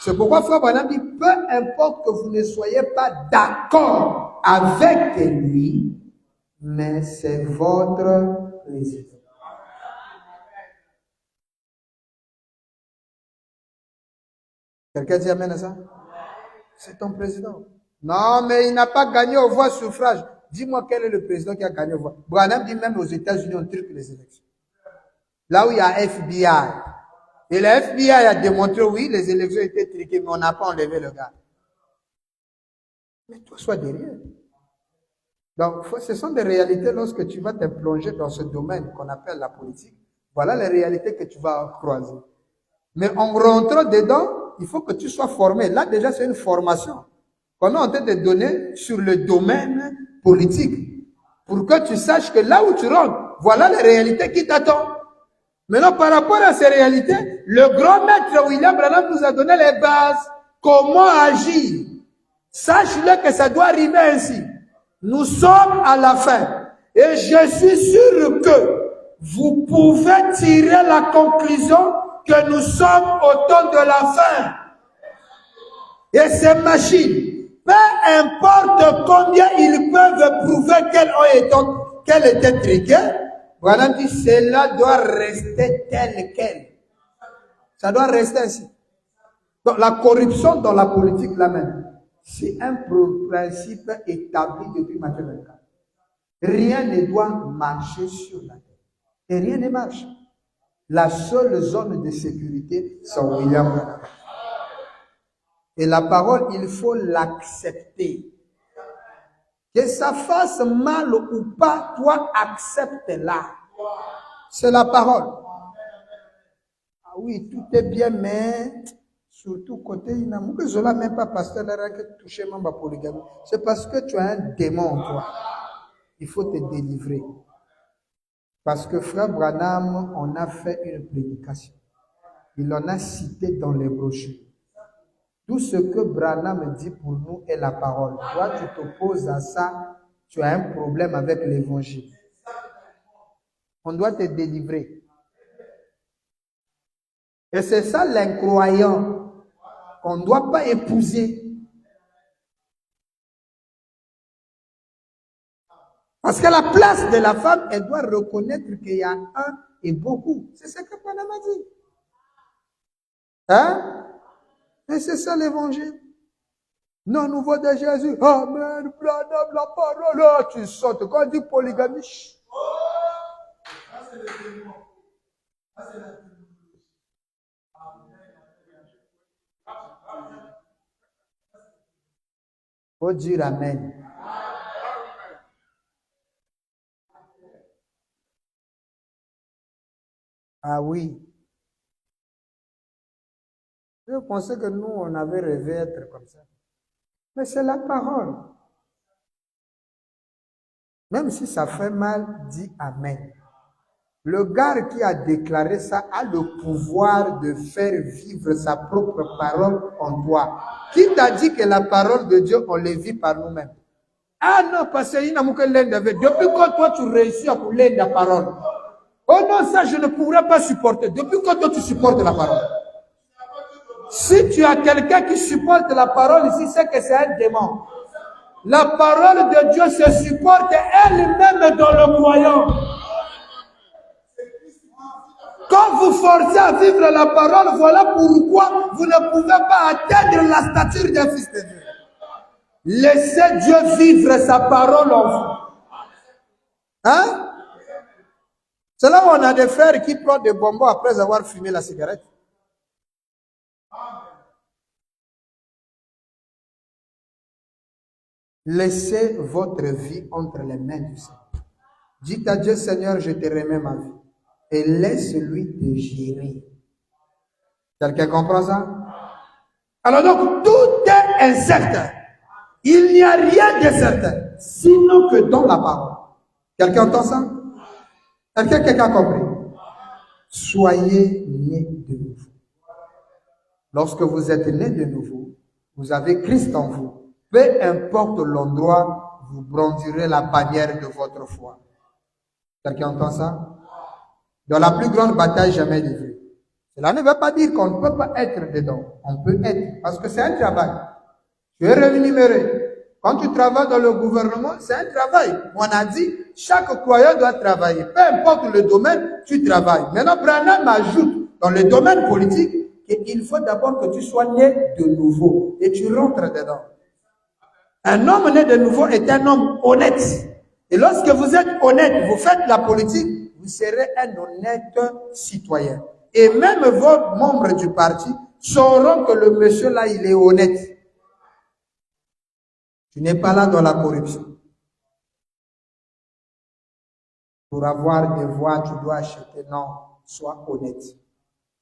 C'est pourquoi Frère Branham dit, peu importe que vous ne soyez pas d'accord avec lui, mais c'est votre président. Quelqu'un dit amen à ça? C'est ton président. Non, mais il n'a pas gagné au voix suffrage. Dis-moi quel est le président qui a gagné au voix. Branham dit même aux États-Unis, on truque les élections. Là où il y a FBI. Et le FBI a démontré, oui, les élections étaient truquées, mais on n'a pas enlevé le gars. Mais toi, sois derrière. Donc, ce sont des réalités lorsque tu vas te plonger dans ce domaine qu'on appelle la politique. Voilà les réalités que tu vas croiser. Mais en rentrant dedans, il faut que tu sois formé. Là, déjà, c'est une formation qu'on est en train de donner sur le domaine politique. Pour que tu saches que là où tu rentres, voilà les réalités qui t'attendent. Maintenant, par rapport à ces réalités, le grand maître William Branham nous a donné les bases. Comment agir? Sache-le que ça doit arriver ainsi. Nous sommes à la fin. Et je suis sûr que vous pouvez tirer la conclusion que nous sommes au temps de la fin. Et ces machines, peu importe combien ils peuvent prouver qu'elles étaient triquées, voilà, dit, cela doit rester tel quel. Ça doit rester ainsi. Donc, la corruption dans la politique, là même, c'est un principe établi depuis Matthieu 24. Rien ne doit marcher sur la terre. Et rien ne marche. La seule zone de sécurité, c'est William Branham. Et la parole, il faut l'accepter. Que ça fasse mal ou pas, toi, accepte-la. C'est la parole. Ah oui, tout est bien, mais surtout côté inamour, que je n'ai même pas pasteur que toucher ma polygamie. C'est parce que tu as un démon en toi. Il faut te délivrer. Parce que frère Branham, on a fait une prédication. Il en a cité dans les brochures. Tout ce que Branham dit pour nous est la parole. Toi, tu t'opposes à ça, tu as un problème avec l'évangile. On doit te délivrer. Et c'est ça l'incroyant qu'on ne doit pas épouser. Parce que la place de la femme, elle doit reconnaître qu'il y a un et beaucoup. C'est ce que Branham a dit. Hein? Et c'est ça l'évangile. Non, nouveau de Jésus. Amen, Branham, la parole. Oh, tu sautes. Quand on dit polygamie. Ça, c'est le démon. Ça, c'est la théologie. Faut dire Amen. Ah oui. Je pensais que nous, on avait rêvé être comme ça. Mais c'est la parole. Même si ça fait mal, dis Amen. Le gars qui a déclaré ça a le pouvoir de faire vivre sa propre parole en toi. Qui t'a dit que la parole de Dieu, on les vit par nous-mêmes? Ah non, parce qu'il n'a que l'un d'avec. Depuis quand toi tu réussis à couler la parole? Oh non, ça je ne pourrais pas supporter. Depuis quand toi tu supportes la parole? Si tu as quelqu'un qui supporte la parole ici, c'est que c'est un démon. La parole de Dieu se supporte elle-même dans le croyant. Quand vous forcez à vivre la parole, voilà pourquoi vous ne pouvez pas atteindre la stature d'un fils de Dieu. Laissez Dieu vivre sa parole en vous. Hein? C'est là où on a des frères qui prennent des bonbons après avoir fumé la cigarette. Laissez votre vie entre les mains du Seigneur. Dites à Dieu, Seigneur, je te remets ma vie. Et laisse-lui te gérer. Quelqu'un comprend ça? Alors donc, tout est incertain. Il n'y a rien de certain, sinon que dans la parole. Quelqu'un entend ça? Quelqu'un a compris? Soyez nés de nouveau. Lorsque vous êtes nés de nouveau, vous avez Christ en vous. Peu importe l'endroit, vous brandirez la bannière de votre foi. Quelqu'un entend ça? Dans la plus grande bataille jamais livrée. Cela ne veut pas dire qu'on ne peut pas être dedans. On peut être, parce que c'est un travail. Tu es rémunéré. Quand tu travailles dans le gouvernement, c'est un travail. On a dit, chaque croyant doit travailler. Peu importe le domaine, tu travailles. Maintenant, Branham ajoute dans le domaine politique qu'il faut d'abord que tu sois né de nouveau et tu rentres dedans. Un homme né de nouveau est un homme honnête. Et lorsque vous êtes honnête, vous faites la politique, vous serez un honnête citoyen. Et même vos membres du parti sauront que le monsieur là, il est honnête. Tu n'es pas là dans la corruption. Pour avoir des voix, tu dois acheter. Non, sois honnête.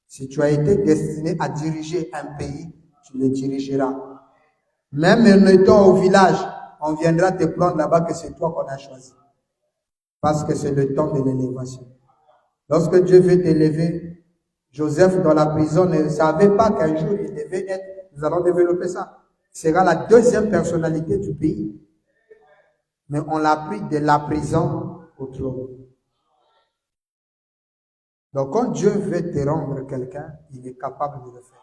Si tu as été destiné à diriger un pays, tu le dirigeras. Même en étant au village, on viendra te prendre là-bas que c'est toi qu'on a choisi. Parce que c'est le temps de l'élévation. Lorsque Dieu veut t'élever, Joseph dans la prison ne savait pas qu'un jour il devait être, nous allons développer ça, sera la deuxième personnalité du pays. Mais on l'a pris de la prison au trône. Donc quand Dieu veut te rendre quelqu'un, il est capable de le faire.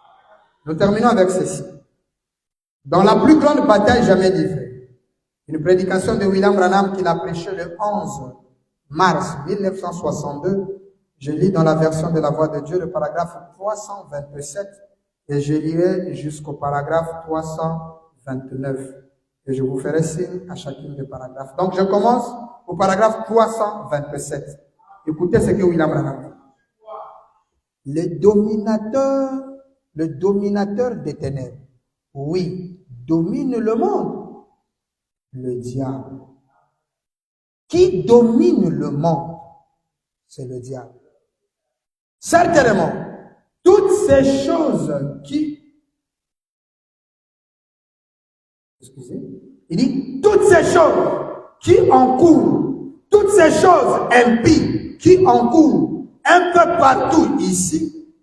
Nous terminons avec ceci. Dans la plus grande bataille jamais livrée, une prédication de William Branham qu'il a prêché le 11 mars 1962, je lis dans la version de la Voix de Dieu le paragraphe 327 et je lirai jusqu'au paragraphe 329. Et je vous ferai signe à chacune des paragraphes. Donc, je commence au paragraphe 327. Écoutez ce que William Branham dit. Le dominateur des ténèbres, oui, domine le monde, le diable. Qui domine le monde? C'est le diable. Certainement, toutes ces choses il dit, toutes ces choses qui encourent, toutes ces choses impies qui encourent un peu partout ici,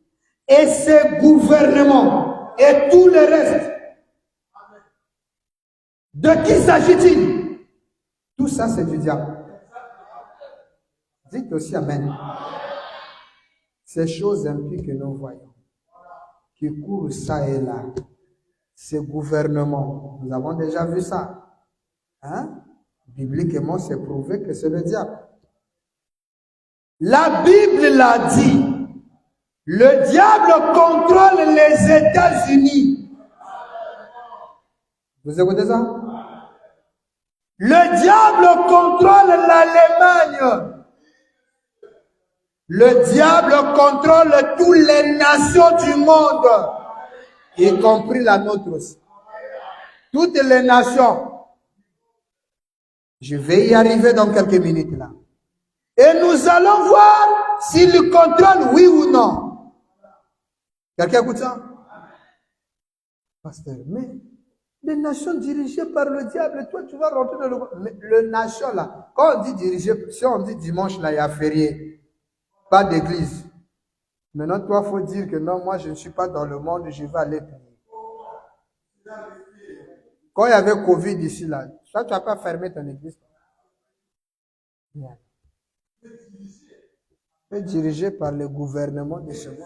et ces gouvernements et tout le reste, de qui s'agit-il? Tout ça, c'est du diable. Dites aussi Amen. Ces choses impies que nous voyons, qui courent ça et là, ces gouvernements, nous avons déjà vu ça. Hein? Bibliquement, c'est prouvé que c'est le diable. La Bible l'a dit. Le diable contrôle les États-Unis. Vous écoutez ça? Le diable contrôle l'Allemagne. Le diable contrôle toutes les nations du monde, y compris la nôtre aussi. Toutes les nations. Je vais y arriver dans quelques minutes là. Et nous allons voir s'il contrôle oui ou non. Quelqu'un écoute ça? Pasteur, mais les nations dirigées par le diable, toi tu vas rentrer dans le nation là. Quand on dit dirigé, si on dit dimanche là, il y a férié. Pas d'église. Maintenant, toi, il faut dire que non, moi, je ne suis pas dans le monde, je vais aller prier. Quand il y avait Covid ici, là, toi, tu n'as pas fermé ton église. Tu es dirigé par le gouvernement de ce monde.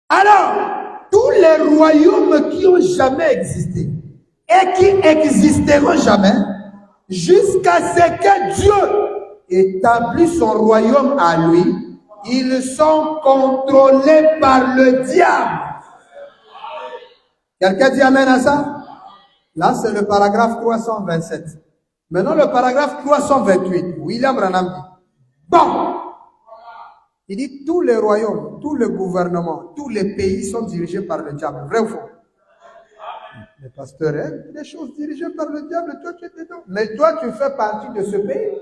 Alors, tous les royaumes qui n'ont jamais existé et qui existeront jamais, jusqu'à ce que Dieu établit son royaume à lui, ils sont contrôlés par le diable. Quelqu'un dit amen à ça? Là, c'est le paragraphe 327. Maintenant, le paragraphe 328. William Branham dit, bon, il dit tous les royaumes, tous les gouvernements, tous les pays sont dirigés par le diable. Vrai ou faux? Les pasteurs, hein, des choses dirigées par le diable, toi tu es dedans. Mais toi, tu fais partie de ce pays.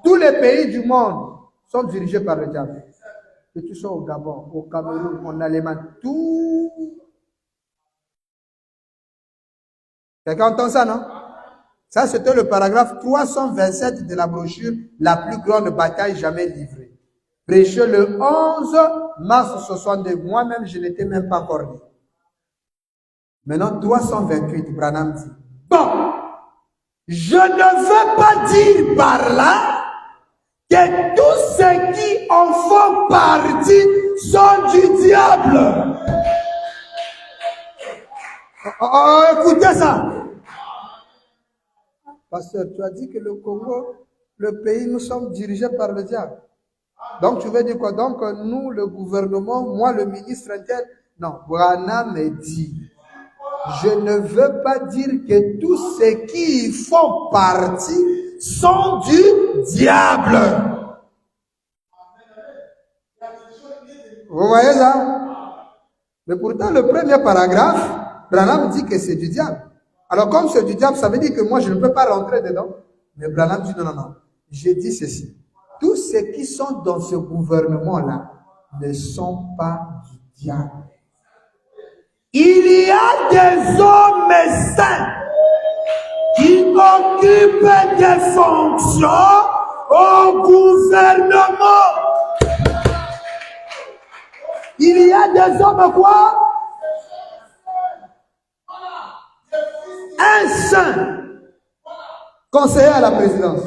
Tous les pays du monde sont dirigés par le diable. Que tu sois au Gabon, au Cameroun, en Allemagne, tout. Quelqu'un entend ça, non? Ça, c'était le paragraphe 327 de la brochure « La plus grande bataille jamais livrée ». Prêché le 11 mars 62. Moi-même, je n'étais même pas encore né. Maintenant, 328, Branham dit, bon, je ne veux pas dire par là que tous ceux qui en font partie sont du diable. Écoutez ça. Pasteur, tu as dit que le Congo, le pays, nous sommes dirigés par le diable. Donc, tu veux dire quoi? Donc, nous, le gouvernement, moi, le ministre interne. Non, Branham me dit, je ne veux pas dire que tous ceux qui y font partie sont du diable. Vous voyez ça? Mais pourtant, le premier paragraphe, Branham dit que c'est du diable. Alors, comme c'est du diable, ça veut dire que moi, je ne peux pas rentrer dedans. Mais Branham dit non, non, non. J'ai dit ceci. Tous ceux qui sont dans ce gouvernement-là ne sont pas du diable. Il y a des hommes saints qui occupent des fonctions au gouvernement. Il y a des hommes quoi? Un saint conseiller à la présidence,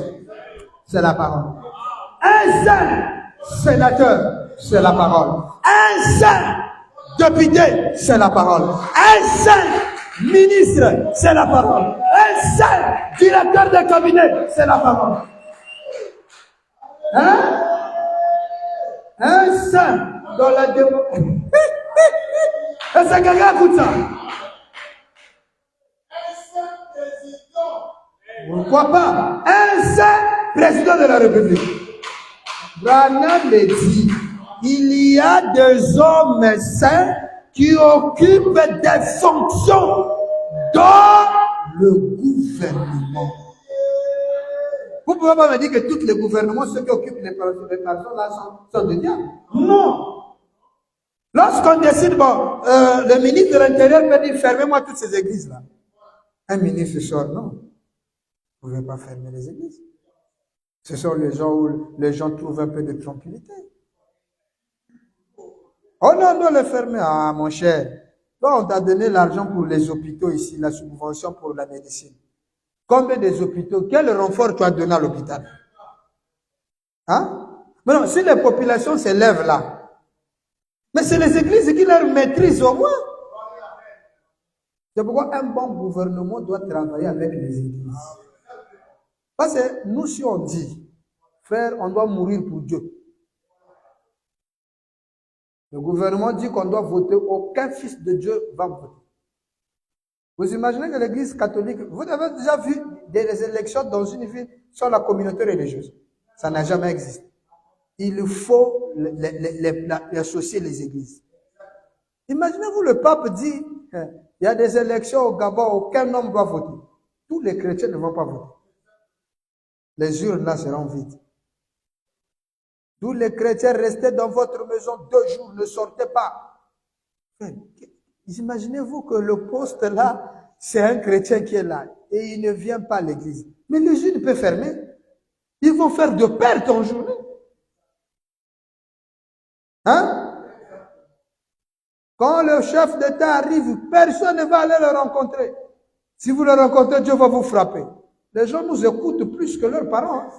c'est la parole. Un saint sénateur, c'est la parole. Un saint député, c'est la parole. Un saint ministre, c'est la parole. Un saint directeur de cabinet, c'est la parole. Hein? Un saint dans la démocratie. Est-ce que quelqu'un écoute ça? Pourquoi pas? Un seul président de la République. Branham le dit, il y a des hommes saints qui occupent des fonctions dans le gouvernement. Vous ne pouvez pas me dire que tous les gouvernements, ceux qui occupent les personnes là, sont des diables. Non. Lorsqu'on décide, le ministre de l'Intérieur peut dire, fermez-moi toutes ces églises-là. Un ministre sort, non. Vous ne pouvez pas fermer les églises. Ce sont les gens où les gens trouvent un peu de tranquillité. Oh non, on doit le fermer. Ah, mon cher. Toi, on t'a donné l'argent pour les hôpitaux ici, la subvention pour la médecine. Combien des hôpitaux? Quel renfort tu as donné à l'hôpital? Hein? Mais non, si les populations s'élèvent là, mais c'est les églises qui leur maîtrisent au moins. C'est pourquoi un bon gouvernement doit travailler avec les églises. Parce que nous, si on dit, frère, on doit mourir pour Dieu. Le gouvernement dit qu'on doit voter, aucun fils de Dieu va voter. Vous imaginez que l'église catholique, vous avez déjà vu des élections dans une ville sur la communauté religieuse. Ça n'a jamais existé. Il faut associer les églises. Imaginez-vous, le pape dit, il y a des élections au Gabon, aucun homme doit voter. Tous les chrétiens ne vont pas voter. Les urnes là seront vides. Tous les chrétiens restez dans votre maison 2 jours, ne sortez pas. Imaginez-vous que le poste là, c'est un chrétien qui est là et il ne vient pas à l'église. Mais les urnes peuvent fermer. Ils vont faire de pertes en journée. Hein? Quand le chef d'État arrive, personne ne va aller le rencontrer. Si vous le rencontrez, Dieu va vous frapper. Les gens nous écoutent plus que leurs parents. Hein?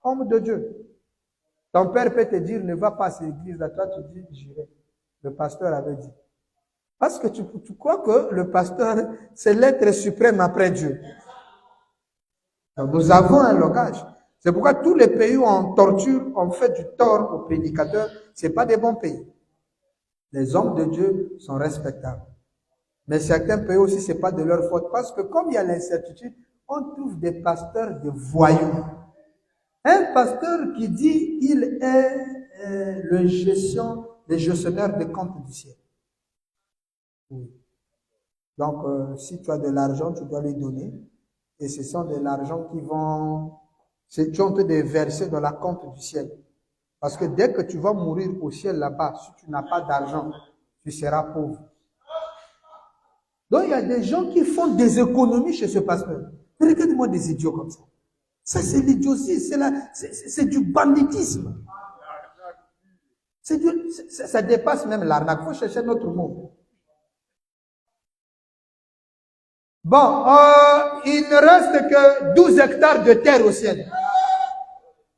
Homme de Dieu. Ton père peut te dire, ne va pas à cette église-là. Toi, tu dis, j'irai. Le pasteur avait dit. Parce que tu crois que le pasteur, c'est l'être suprême après Dieu. Donc, nous avons un langage. C'est pourquoi tous les pays où on torture, on fait du tort aux prédicateurs, ce n'est pas des bons pays. Les hommes de Dieu sont respectables. Mais certains pays aussi, ce n'est pas de leur faute. Parce que comme il y a l'incertitude, on trouve des pasteurs de voyous. Un pasteur qui dit il est le gestionnaire des comptes du ciel. Oui. Donc, si tu as de l'argent, tu dois lui donner. Et ce sont de l'argent qui vont te verser dans la compte du ciel. Parce que dès que tu vas mourir au ciel là-bas, si tu n'as pas d'argent, tu seras pauvre. Donc, il y a des gens qui font des économies chez ce pasteur. Regardez-moi des idiots comme ça. Ça, c'est l'idiotie, c'est du banditisme. Ça dépasse même l'arnaque. Il faut chercher notre mot. Bon, il ne reste que 12 hectares de terre au ciel.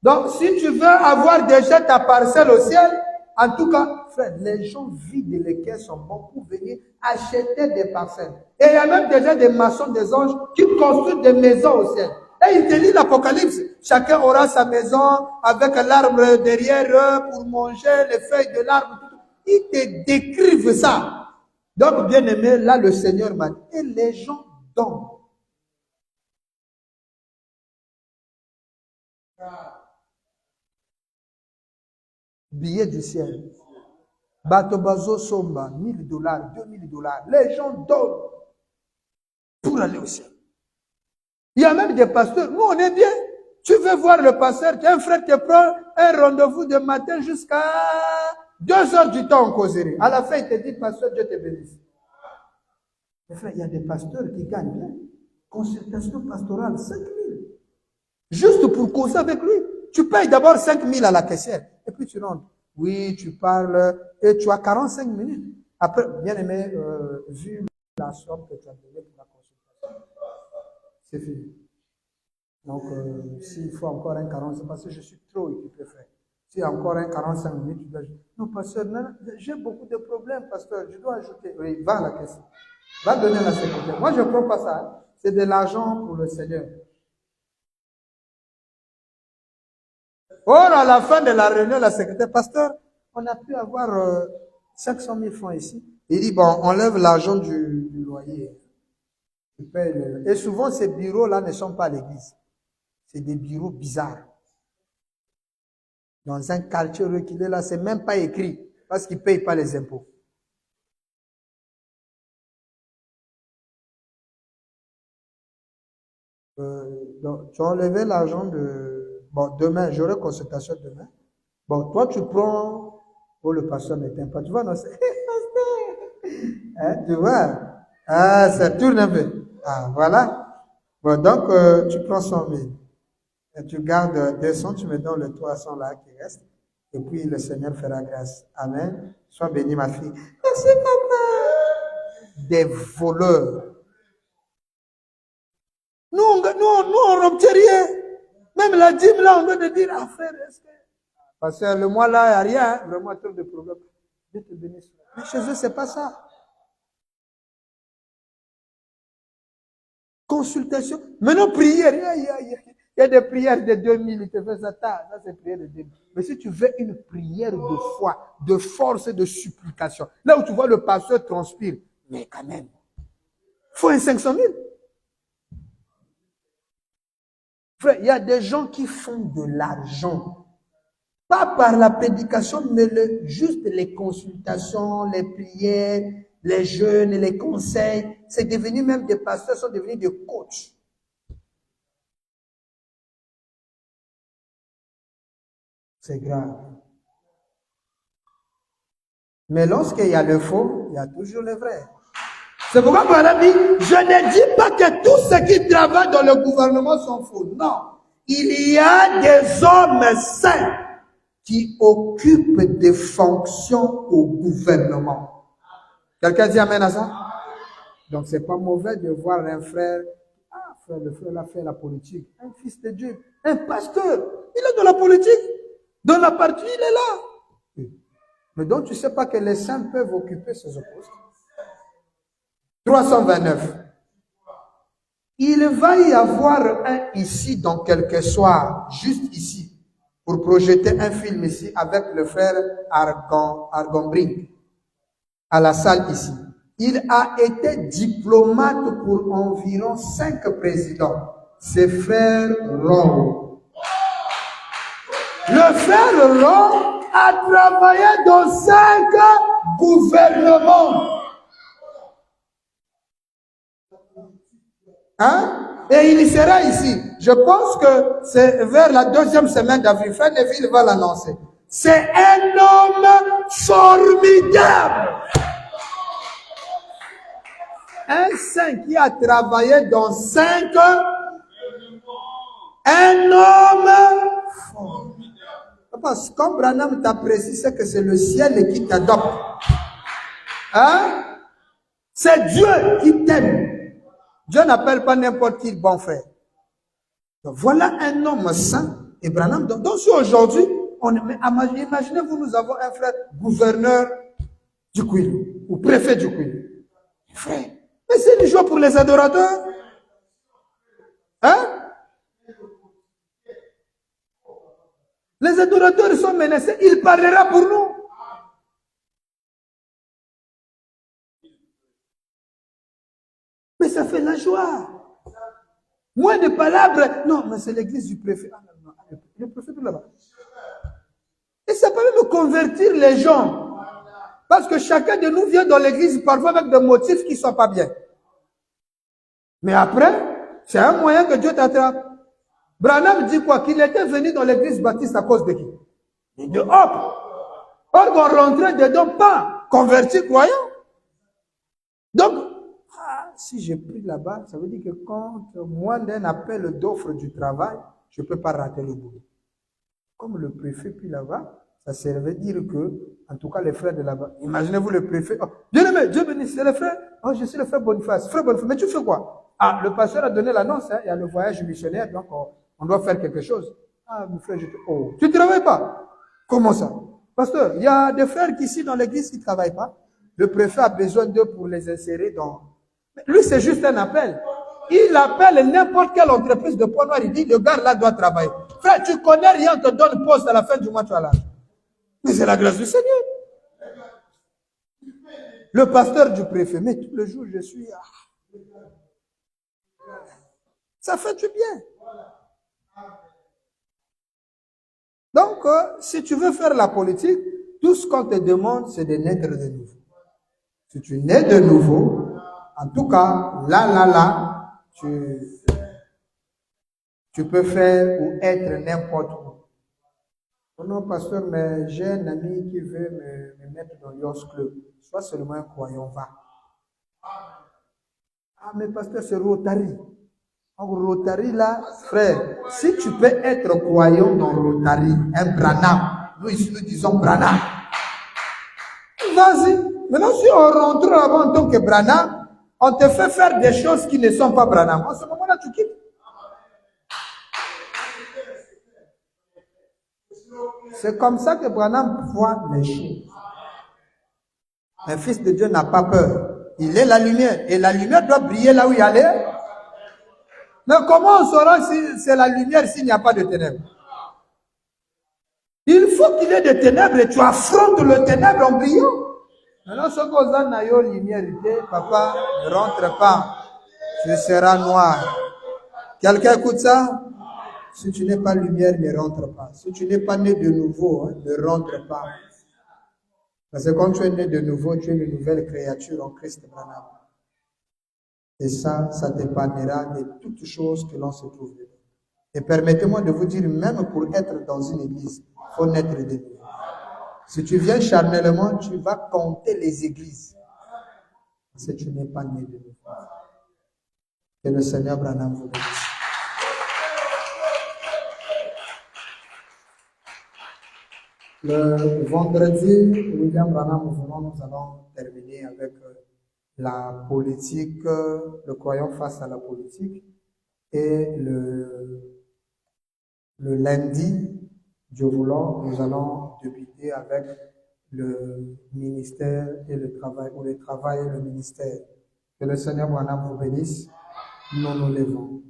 Donc, si tu veux avoir déjà ta parcelle au ciel, en tout cas, frère, les gens vident les caisses sont bons pour venir acheter des parcelles. Et il y a même déjà des maçons, des anges qui construisent des maisons au ciel. Et il te lit l'Apocalypse. Chacun aura sa maison avec l'arbre derrière eux pour manger les feuilles de l'arbre. Ils te décrivent ça. Donc, bien aimé, là, le Seigneur m'a dit, et les gens donnent. Billets du ciel. Batobazo Somba, $1000, $2000. Les gens donnent pour aller au ciel. Il y a même des pasteurs. Nous, on est bien. Tu veux voir le pasteur, un frère te prend un rendez-vous de matin jusqu'à 2h du temps en causerie. À la fin, il te dit, pasteur, Dieu te bénisse. Mais frère, il y a des pasteurs qui gagnent bien. Consultation pastorale, 5 000. Juste pour causer avec lui. Tu payes d'abord 5 000 à la caissière. Et puis tu rentres. Oui, tu parles. Et tu as 45 minutes. Après, bien aimé, vu la somme que tu as donnée pour la consultation, c'est fini. Donc, s'il faut encore un 45, parce que je suis trop équipé, frère. S'il y a encore un 45 minutes, tu dois dire, non, pasteur, j'ai beaucoup de problèmes, pasteur, je dois ajouter. Oui, va à la caisse. Va donner la secrétaire. Moi, je ne prends pas ça. Hein. C'est de l'argent pour le Seigneur. Or, à la fin de la réunion, la secrétaire, pasteur, on a pu avoir 500 000 francs ici. Il dit, bon, on lève l'argent du loyer. Et souvent, ces bureaux-là ne sont pas à l'église. C'est des bureaux bizarres. Dans un quartier reculé, là, c'est même pas écrit parce qu'ils ne payent pas les impôts. Donc, tu as enlevé l'argent de... Bon, demain, j'aurai consultation demain. Bon, toi, tu prends... Oh, le pasteur n'éteint pas. Tu vois, non, c'est... Hein, tu vois? Ah, ça tourne un peu. Ah, voilà. Bon, donc, tu prends 100 000. Et tu gardes 200, tu me donnes le 300 là qui reste. Et puis, le Seigneur fera grâce. Amen. Sois béni, ma fille. Merci, papa. Des voleurs. Nous, on n'obtient rien. Même la dîme, là, on doit te dire, ah, frère, est-ce que... Parce que le mois, là, il n'y a rien. Hein? Vraiment, trop de problèmes. Dieu te bénisse. Mais chez eux, c'est pas ça. Consultation. Maintenant, prière. Il y a des prières de 2000. Il te fait ça. Ça, c'est prière de 2000. Mais si tu veux une prière de foi, de force et de supplication, là où tu vois le pasteur transpire, mais quand même, il faut un 500 000. Frère, il y a des gens qui font de l'argent. Pas par la prédication, mais juste les consultations, les prières, les jeûnes, les conseils. C'est devenu même des pasteurs, sont devenus des coachs. C'est grave. Mais lorsqu'il y a le faux, il y a toujours le vrai. C'est pourquoi Paul dit, je ne dis pas que tous ceux qui travaillent dans le gouvernement sont faux. Non. Il y a des hommes saints qui occupent des fonctions au gouvernement. Quelqu'un dit amen à ça? Donc, c'est pas mauvais de voir un frère, frère, le frère a fait la politique, un fils de Dieu, un pasteur, il est dans la politique, dans la partie, il est là. Mais donc, tu ne sais pas que les saints peuvent occuper ces postes. 329. Il va y avoir un ici, dans quelques soirs, juste ici, pour projeter un film ici avec le frère Argombrink, à la salle ici. Il a été diplomate pour environ 5 présidents. C'est frère Ron. Le frère Ron a travaillé dans 5 gouvernements. Hein? Et il sera ici. Je pense que c'est vers la 2e semaine d'avril. Frère Neville va l'annoncer. C'est un homme formidable. Un saint qui a travaillé dans 5, un homme formidable. Parce que comme Branham t'apprécie, c'est que c'est le ciel qui t'adopte. Hein? C'est Dieu qui t'aime. Dieu n'appelle pas n'importe qui bon frère. Donc, voilà un homme saint. Et Branham, donc si aujourd'hui, imaginez-vous, nous avons un frère gouverneur du Kwilu, ou préfet du Kwilu. Frère, mais c'est du jour pour les adorateurs. Hein? Les adorateurs sont menacés, il parlera pour nous. Mais ça fait la joie. Moins de palabres. Non, mais c'est l'église du préfet. Ah, non, le préfet est là-bas. Et ça peut même convertir les gens. Parce que chacun de nous vient dans l'église parfois avec des motifs qui ne sont pas bien. Mais après, c'est un moyen que Dieu t'attrape. Branham dit quoi? Qu'il était venu dans l'église baptiste à cause de qui? De hop. Or qu'on rentrait dedans, pas converti croyant. Donc, si j'ai pris là-bas, ça veut dire que quand moins d'un appel d'offre du travail, je ne peux pas rater le boulot. Comme le préfet puis là-bas, ça veut dire que, en tout cas, les frères de là-bas, imaginez-vous le préfet, oh, Dieu bénisse, c'est le frère, oh, je suis le frère Boniface, mais tu fais quoi? Ah, le pasteur a donné l'annonce, hein, il y a le voyage missionnaire, donc on doit faire quelque chose. Ah, mon frère, tu ne travailles pas? Comment ça? Pasteur, il y a des frères qui ici dans l'église qui ne travaillent pas. Le préfet a besoin d'eux pour les insérer dans... Lui, c'est juste un appel. Il appelle n'importe quelle entreprise de poids noir, il dit, le gars là doit travailler. Frère, tu connais rien, on te donne poste à la fin du mois, tu as là. Mais c'est la grâce du Seigneur. Le pasteur du préfet, mais tous les jours, je suis... Ça fait du bien. Donc, si tu veux faire la politique, tout ce qu'on te demande, c'est de naître de nouveau. Si tu nais de nouveau, en tout cas, là, tu peux faire ou être n'importe où. Oh non, pasteur, mais j'ai un ami qui veut me mettre dans Yours Club. Sois seulement un croyant, va. Ah, mais pasteur, c'est Rotary. Donc, Rotary, là, frère, si tu peux être croyant dans Rotary, un Branham, nous ici nous disons Branham. Vas-y. Maintenant, si on rentre là-bas en tant que Branham, on te fait faire des choses qui ne sont pas Branham. En ce moment-là, tu quittes. C'est comme ça que Branham voit les choses. Un fils de Dieu n'a pas peur. Il est la lumière. Et la lumière doit briller là où il est. Mais comment on saura si c'est la lumière s'il n'y a pas de ténèbres? Il faut qu'il y ait des ténèbres et tu affrontes le ténèbre en brillant. Maintenant, ce qu'on a la lumière, papa, ne rentre pas. Tu seras noir. Quelqu'un écoute ça? Si tu n'es pas lumière, ne rentre pas. Si tu n'es pas né de nouveau, ne rentre pas. Parce que quand tu es né de nouveau, tu es une nouvelle créature en Christ Branham. Et ça t'épargnera de toutes choses que l'on se trouve dedans. Et permettez-moi de vous dire, même pour être dans une église, il faut naître de nouveau. Si tu viens charnellement, tu vas compter les églises. Parce que tu n'es pas né de nouveau. Que le Seigneur Branham vous bénisse. Le vendredi, William Branham, nous allons terminer avec la politique, le croyant face à la politique. Et le lundi, Dieu voulant, nous allons débuter avec le ministère et le travail, ou le travail et le ministère. Que le Seigneur Branham vous bénisse. Nous nous levons.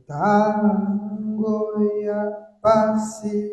Natango ya pasi